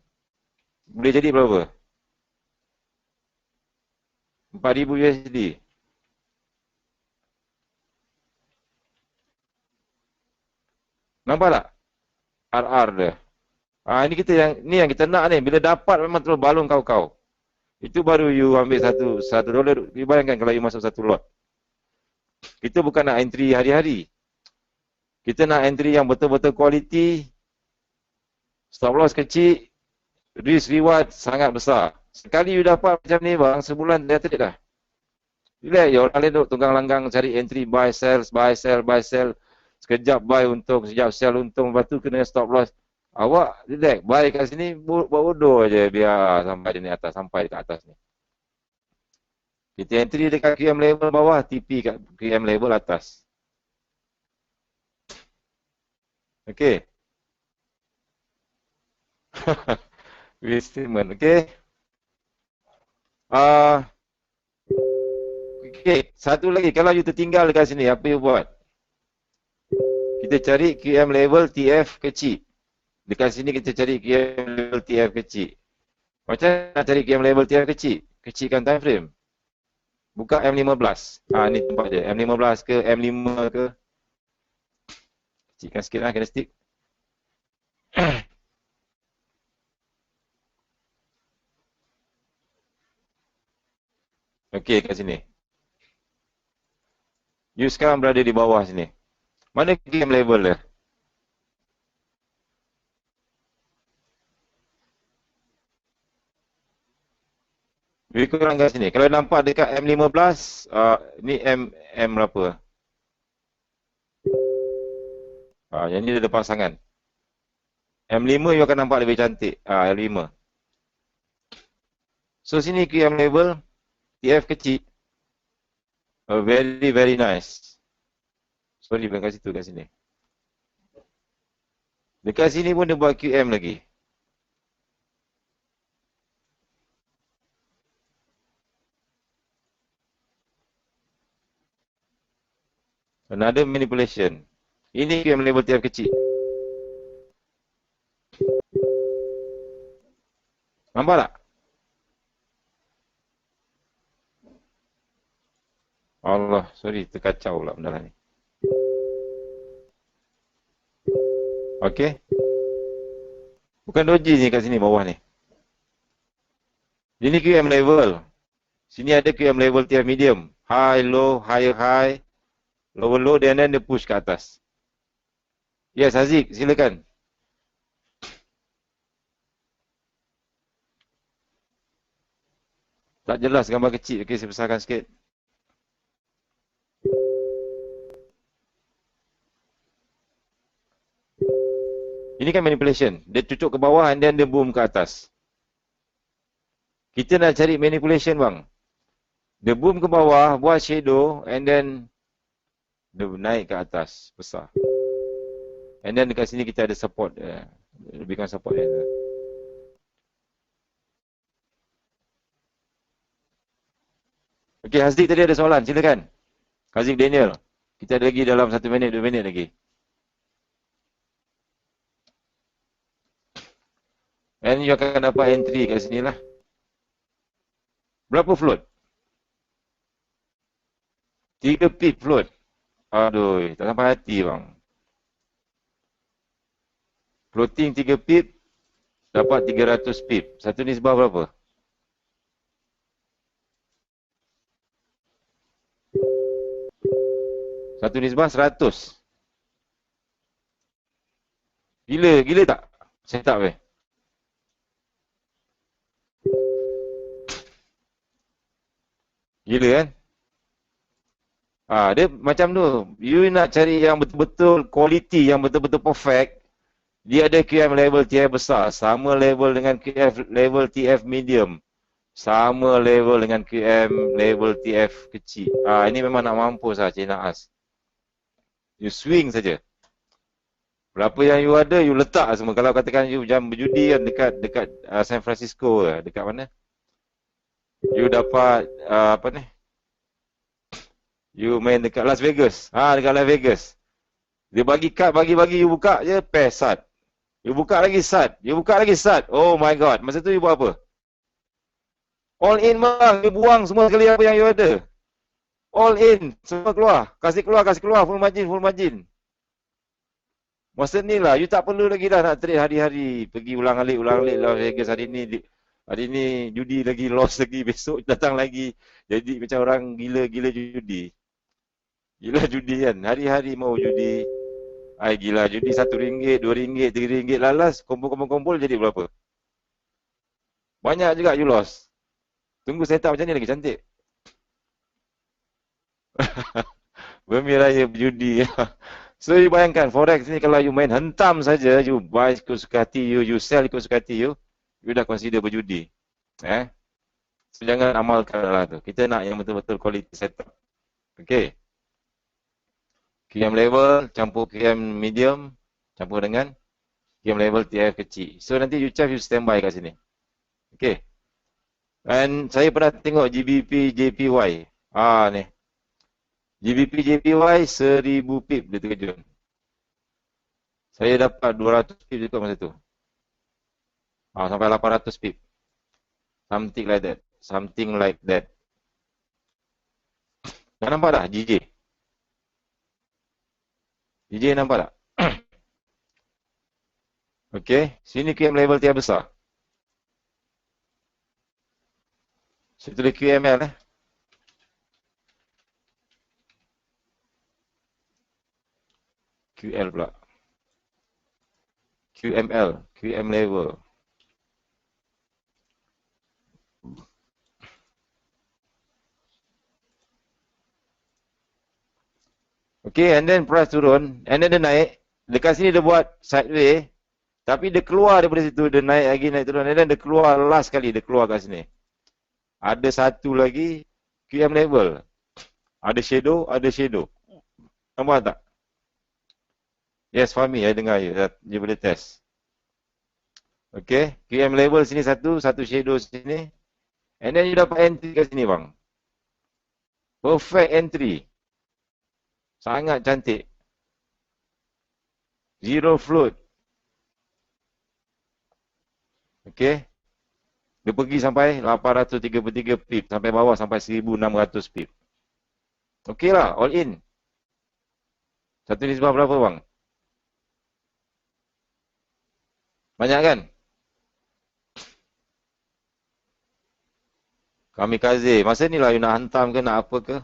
boleh jadi berapa? 4000 USD. Nampak tak? RR dia. Ini yang kita nak ni. Bila dapat memang terus balung kau. Itu baru you ambil satu dolar. You bayangkan kalau you masuk satu lot. Kita bukan nak entry hari-hari. Kita nak entry yang betul-betul quality. Stop loss kecil. Risk reward sangat besar. Sekali you dapat macam ni bang, sebulan dia trade dah. Relax, ya orang lain tunggang langgang cari entry, buy, sell. Sekejap buy untung, sekejap sell untung. Lepas tu kena stop loss. Awak relax, buy kat sini, buat bodoh je biar sampai di atas, sampai dekat atas ni. Kita entry dekat QM level bawah, TP kat QM level atas. Okay. Statement, okay. Okay, satu lagi. Kalau you tertinggal dekat sini, apa you buat? Kita cari QM level TF kecil. Dekat sini kita cari QM level TF kecil. Macam nak cari QM level TF kecil? Kecilkan time frame. Buka M15. Ni tempat dia. M15 ke, M5 ke. Kecilkan sikit lah, kena stick. Okey, kat sini. You sekarang berada di bawah sini. Mana QM level dia? Lebih kurang kat sini. Kalau nampak dekat M15, ni M berapa? Yang ni dia ada pasangan. M5 you akan nampak lebih cantik. M5. So sini QM level, TF kecil. Very very nice. Sorry bukan kat situ, kat sini. Dekat sini pun dia buat QM lagi. Another manipulation. Ini QM level TF kecil. Nampak tak? Allah, sorry, terkacau pula benda ni. Okey. Bukan doji ni kat sini bawah ni. Ini QM level. Sini ada QM level TF medium. High, low, higher, high. Lower, low, dan then dia push ke atas. Yes, Haziq, silakan. Tak jelas gambar kecil. Okey, saya besarkan sikit. Ini kan manipulation. Dia cucuk ke bawah and then dia boom ke atas. Kita nak cari manipulation bang. Dia boom ke bawah, buat shadow and then dia naik ke atas. Besar. And then dekat sini kita ada support. Lebihkan support dia. Okey, Haziq tadi ada soalan. Silakan. Haziq Daniel. Kita ada lagi dalam 1 minit, 2 minit lagi. And you akan dapat entry kat sini lah. Berapa float? 3 pip float. Aduh, tak sampai hati bang. Floating 3 pip, dapat 300 pip. Satu nisbah berapa? Satu nisbah 100. Gila tak? Set up weh. Gila kan? Dia macam tu. You nak cari yang betul-betul quality, yang betul-betul perfect. Dia ada QM level TF besar. Sama level dengan QM level TF medium. Sama level dengan QM level TF kecil. Ini memang nak mampus lah Cik Naas. You swing saja. Berapa yang you ada, you letak semua. Kalau katakan you jam berjudi kan dekat San Francisco, dekat mana? You dapat apa ni? You main dekat Las Vegas. Dekat Las Vegas. Dia bagi kad, bagi-bagi, you buka je, pair sat. You buka lagi sat. You buka lagi sat. Oh my god. Masa tu you buat apa? All in bang. You buang semua sekali apa yang you ada. All in. Semua keluar. Kasih keluar. Full margin. Masa ni lah. You tak perlu lagi dah nak trade hari-hari. Pergi ulang-alik Las Vegas hari ni. Hari ni judi lagi, loss lagi. Besok datang lagi. Jadi macam orang gila judi. Gila judi kan. Hari-hari mau judi. Gila judi RM1, RM2, RM3 lalas. Kumpul jadi berapa? Banyak juga you loss. Tunggu setup macam ni lagi cantik. Bermiraya berjudi. So you bayangkan forex ni kalau you main hentam saja, you buy ikut suka hati you, you sell ikut suka hati you, you dah consider berjudi. So jangan amalkan lah tu. Kita nak yang betul-betul quality setup. Okay. QM level campur QM medium campur dengan QM level TF kecil. So nanti you standby kat sini. Okay. Dan saya pernah tengok GBP JPY. Ni. GBP JPY 1000 pip dia terkejut. Saya dapat 200 pip juga masa tu. Sampai 800 pip. Something like that. Dah nampak tak GJ? GJ nampak tak? Okey, sini QM level tiap besar. Saya tulis QML . QL pula. QML, QM level. Okay, and then price turun, and then dia naik. Dekat sini dia buat sideway, tapi dia keluar daripada situ, dia naik lagi, naik turun, and then dia keluar last kali, dia keluar kat sini. Ada satu lagi QM level. Ada shadow, ada shadow. Nampak tak? Yes, Fahmi, saya dengar you boleh test. Okay, QM level sini satu, satu shadow sini. And then you dapat entry kat sini bang. Perfect entry. Sangat cantik. Zero float. Okay. Dia pergi sampai 833 pip. Sampai bawah sampai 1600 pip. Okay lah, all in. Satu nisbah berapa bang? Banyak kan? Kamikaze. Masa ni lah you nak hantam ke, nak apa ke?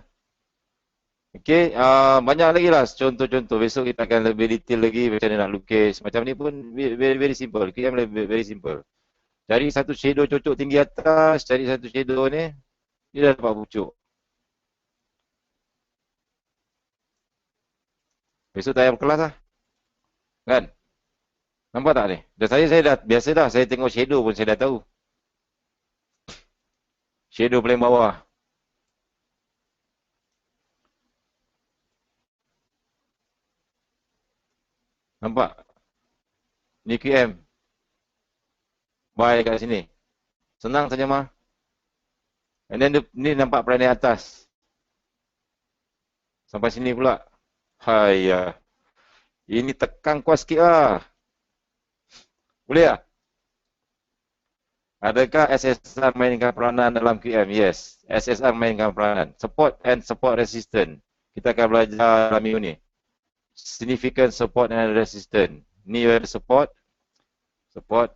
Okay, banyak lagi lah contoh-contoh. Besok kita akan lebih detail lagi macam mana nak lukis. Macam ni pun very simple. QM very simple. Cari satu shadow cocok tinggi atas, cari satu shadow ni, dia dah dapat pucuk. Besok tayang kelas lah. Kan? Nampak tak ni? Saya dah biasa dah. Saya tengok shadow pun saya dah tahu. Shadow paling bawah. Nampak? Ni QM. Buy kat sini. Senang saja mah. And then ni nampak perangai atas. Sampai sini pula. Hai ya. Ini tekan kuat sikit lah. Boleh tak? Adakah SSR mainkan peranan dalam QM? Yes. SSR mainkan peranan. Support and support resistance. Kita akan belajar dalam minggu ni. Significant support and resistance. Ni ada support. Support.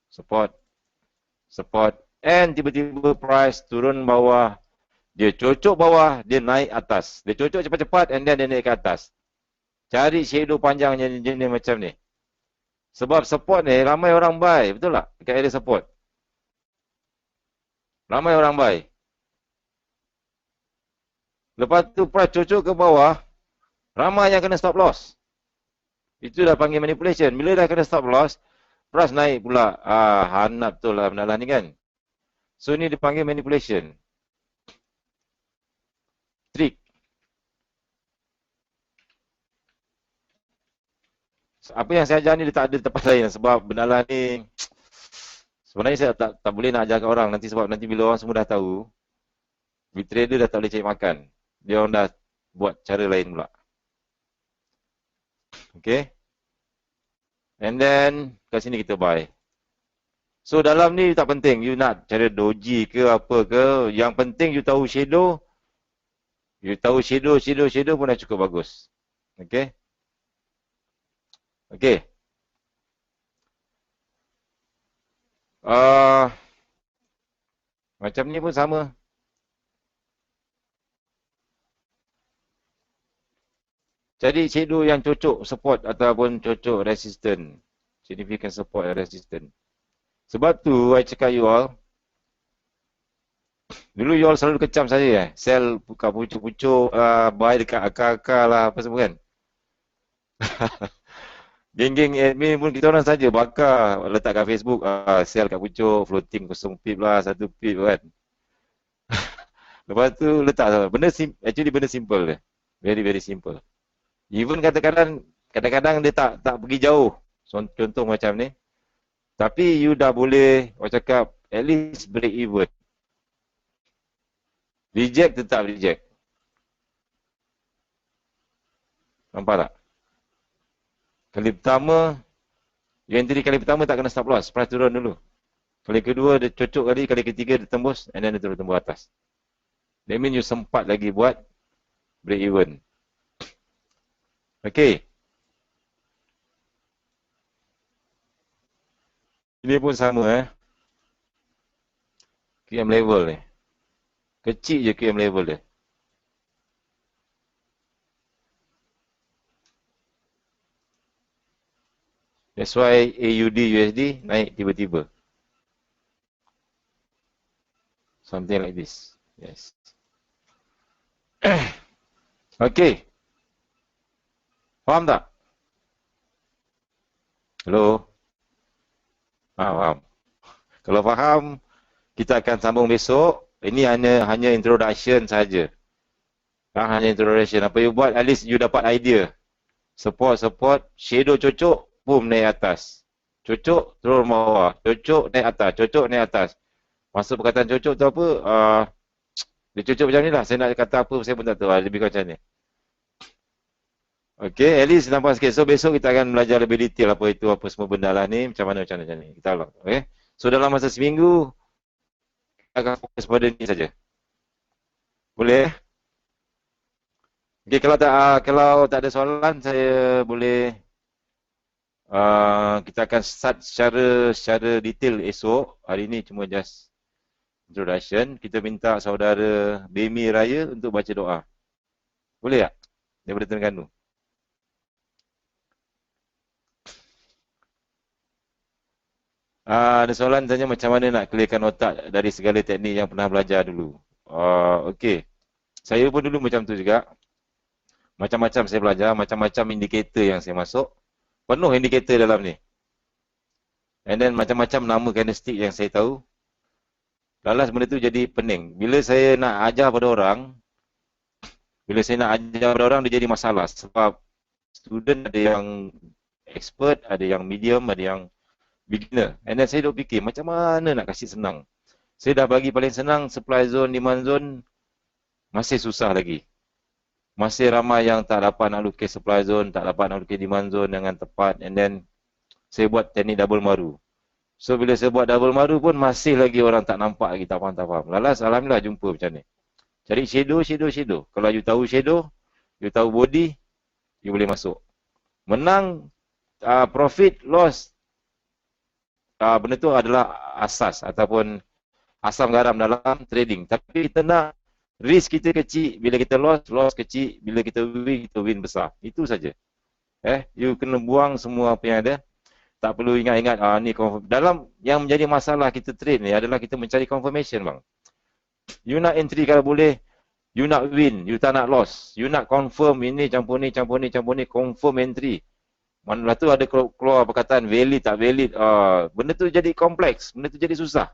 Support. Support. And tiba-tiba price turun bawah. Dia cocok bawah, dia naik atas. Dia cocok cepat-cepat and then dia naik ke atas. Cari shadow panjang jenis macam ni. Sebab support ni ramai orang buy. Betul tak? Dekat area support. Ramai orang buy. Lepas tu price cocok ke bawah. Ramai yang kena stop loss. Itu dah panggil manipulation. Bila dah kena stop loss, price naik pula. Hanap betul lah benda ni kan. So ni dipanggil manipulation. Trick. Apa yang saya ajar ni dia tak ada tempat lain sebab benda ni sebenarnya saya tak boleh nak ajar kat orang nanti sebab nanti bila orang semua dah tahu big trader dah tak boleh cari makan. Dia orang dah buat cara lain pula. Okay. And then kat sini kita buy. So dalam ni tak penting you nak cara doji ke apa ke, yang penting you tahu shadow. You tahu shadow pun dah cukup bagus. Okay. Okay. Macam ni pun sama. Jadi shadow yang cocok support ataupun cocok resistance. Significant support and resistance. Sebab tu, saya cakap you all. Dulu you all selalu kecam saya sell buka pucuk-pucuk, buy dekat akar-akar lah, apa semua kan. Geng-geng admin pun kita orang saja bakar letak kat Facebook, sell kat pucuk, floating 0 pip lah, 1 pip kan. Lepas tu letak benda actually benda simple dia. Very simple. Even kadang-kadang dia tak pergi jauh. Contoh macam ni. Tapi you dah boleh, orang cakap at least break even. Reject tetap reject. Nampak tak? Kali pertama, entry kali pertama tak kena stop loss. Price turun dulu. Kali kedua dia cocok kali ketiga dia tembus and then dia terus tembus atas. That means you sempat lagi buat break even. Okay. Ini pun sama QM level ni. Kecil je QM level dia. That's why AUD USD naik tiba-tiba. Something like this. Yes. Okay. Faham tak? Hello? Faham. Kalau faham, kita akan sambung besok. Ini hanya introduction saja. Hanya introduction. Apa you buat, at least you dapat idea. Support, shadow cocok, boom, naik atas. Cocok, turun bawah. Cocok, naik atas. Cocok, naik atas. Maksud perkataan cocok tu apa? Dia cocok macam ni lah. Saya nak kata apa, saya pun tak tahu. Lebih kurang macam ni. Okay, at least nampak sikit. So, besok kita akan belajar lebih detail apa itu, apa semua benda lah ni. Macam mana ni. Kita ulang. Okay. So, dalam masa seminggu, kita akan fokus pada ni saja. Boleh? Okay, kalau tak ada soalan, saya boleh kita akan start secara detail esok. Hari ini cuma just introduction. Kita minta saudara Bemi Raya untuk baca doa. Boleh tak? Daripada Terengganu. Ada soalan tanya macam mana nak clearkan otak dari segala teknik yang pernah belajar dulu. Okey. Saya pun dulu macam tu juga. Macam-macam saya belajar, macam-macam indikator yang saya masuk. Penuh indikator dalam ni. And then macam-macam nama candlestick yang saya tahu. Lalas benda tu jadi pening. Bila saya nak ajar pada orang, dia jadi masalah. Sebab student ada yang expert, ada yang medium, ada yang beginner. And then saya duk fikir macam mana nak kasih senang. Saya dah bagi paling senang supply zone, demand zone, masih susah lagi. Masih ramai yang tak dapat nak lukis supply zone, tak dapat nak lukis demand zone dengan tepat. And then saya buat teknik double maru. So bila saya buat double maru pun masih lagi orang tak nampak lagi, tak faham. Lalas alhamdulillah jumpa macam ni. Cari shadow. Kalau you tahu shadow, you tahu body, you boleh masuk. Menang, profit, loss, benda tu adalah asas ataupun asam garam dalam trading. Tapi kita nak risk kita kecil, bila kita loss kecil, bila kita win besar. Itu saja. You kena buang semua apa yang ada. Tak perlu ingat-ingat ni dalam yang menjadi masalah kita trade ni adalah kita mencari confirmation bang. You nak entry kalau boleh, you nak win, you tak nak loss. You nak confirm ini campur ni, confirm entry. Mana tu ada keluar perkataan valid tak valid. Benda tu jadi kompleks, benda tu jadi susah.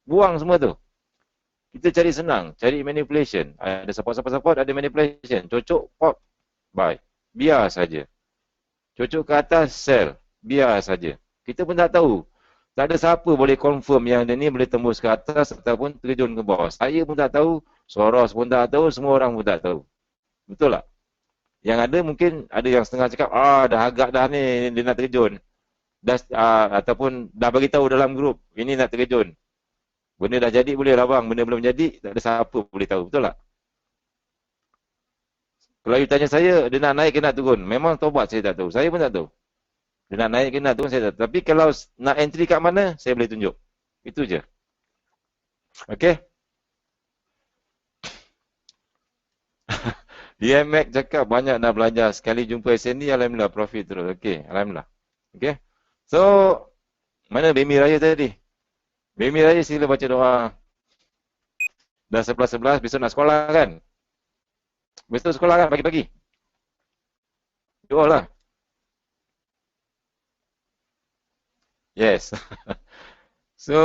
Buang semua tu. Kita cari senang, cari manipulation. Ada support, ada manipulation. Cocok, pop, buy. Biar saja. Cocok ke atas, sell. Biar saja. Kita pun tak tahu. Tak ada siapa boleh confirm yang dia ni boleh tembus ke atas ataupun terjun ke bawah. Saya pun tak tahu, Soros pun tak tahu, semua orang pun tak tahu. Betul tak? Yang ada mungkin ada yang setengah cakap, dah agak dah ni dia nak terjun. Ataupun dah bagi tahu dalam grup, ini nak terjun. Benda dah jadi boleh lah bang, benda belum jadi, tak ada siapa boleh tahu. Betul tak? Kalau you tanya saya, dia nak naik ke nak turun? Memang tobat saya tak tahu. Saya pun tak tahu. Dia nak naik ke nak turun, saya tak tahu. Tapi kalau nak entry kat mana, saya boleh tunjuk. Itu je. Okay? DMX cakap banyak dah belajar. Sekali jumpa SND, alhamdulillah profit terus. Okey, alhamdulillah. Okey. So, mana Bemi Raya tadi? Bemi Raya sila baca doa. Dah 11-11, besok nak sekolah kan? Besok sekolah kan pagi-pagi? Doa lah. Yes. So,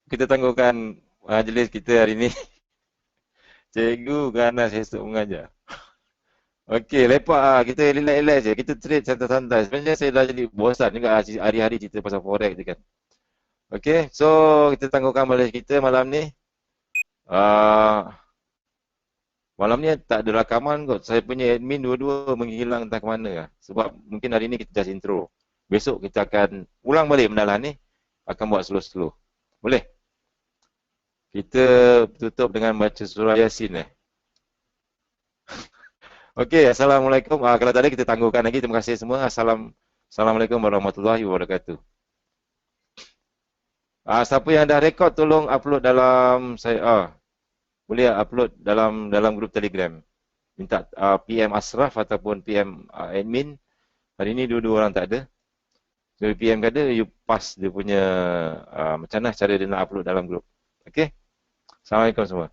kita tangguhkan majlis kita hari ni. Cikgu ganas esok mengajar. Okey, lepak kita relax-relax je. Kita trade santai-santai. Sebenarnya saya dah jadi bosan juga hari-hari cerita pasal forex je kan. Okey, so kita tangguhkan majlis kita malam ni. Malam ni tak ada rakaman kot. Saya punya admin dua-dua menghilang entah ke mana lah. Sebab mungkin hari ni kita just intro. Besok kita akan ulang balik benda lah ni. Akan buat slow-slow. Boleh? Kita tutup dengan baca surah Yasin Okey, Assalamualaikum. Kalau tak ada kita tangguhkan lagi. Terima kasih semua. Assalamualaikum warahmatullahi wabarakatuh. Siapa yang dah rekod tolong upload dalam boleh upload dalam grup Telegram. Minta PM Ashraf ataupun PM admin. Hari ni dua-dua orang tak ada. So, PM kata, you pass dia punya macam mana cara dia nak upload dalam grup. Okay? Assalamualaikum semua.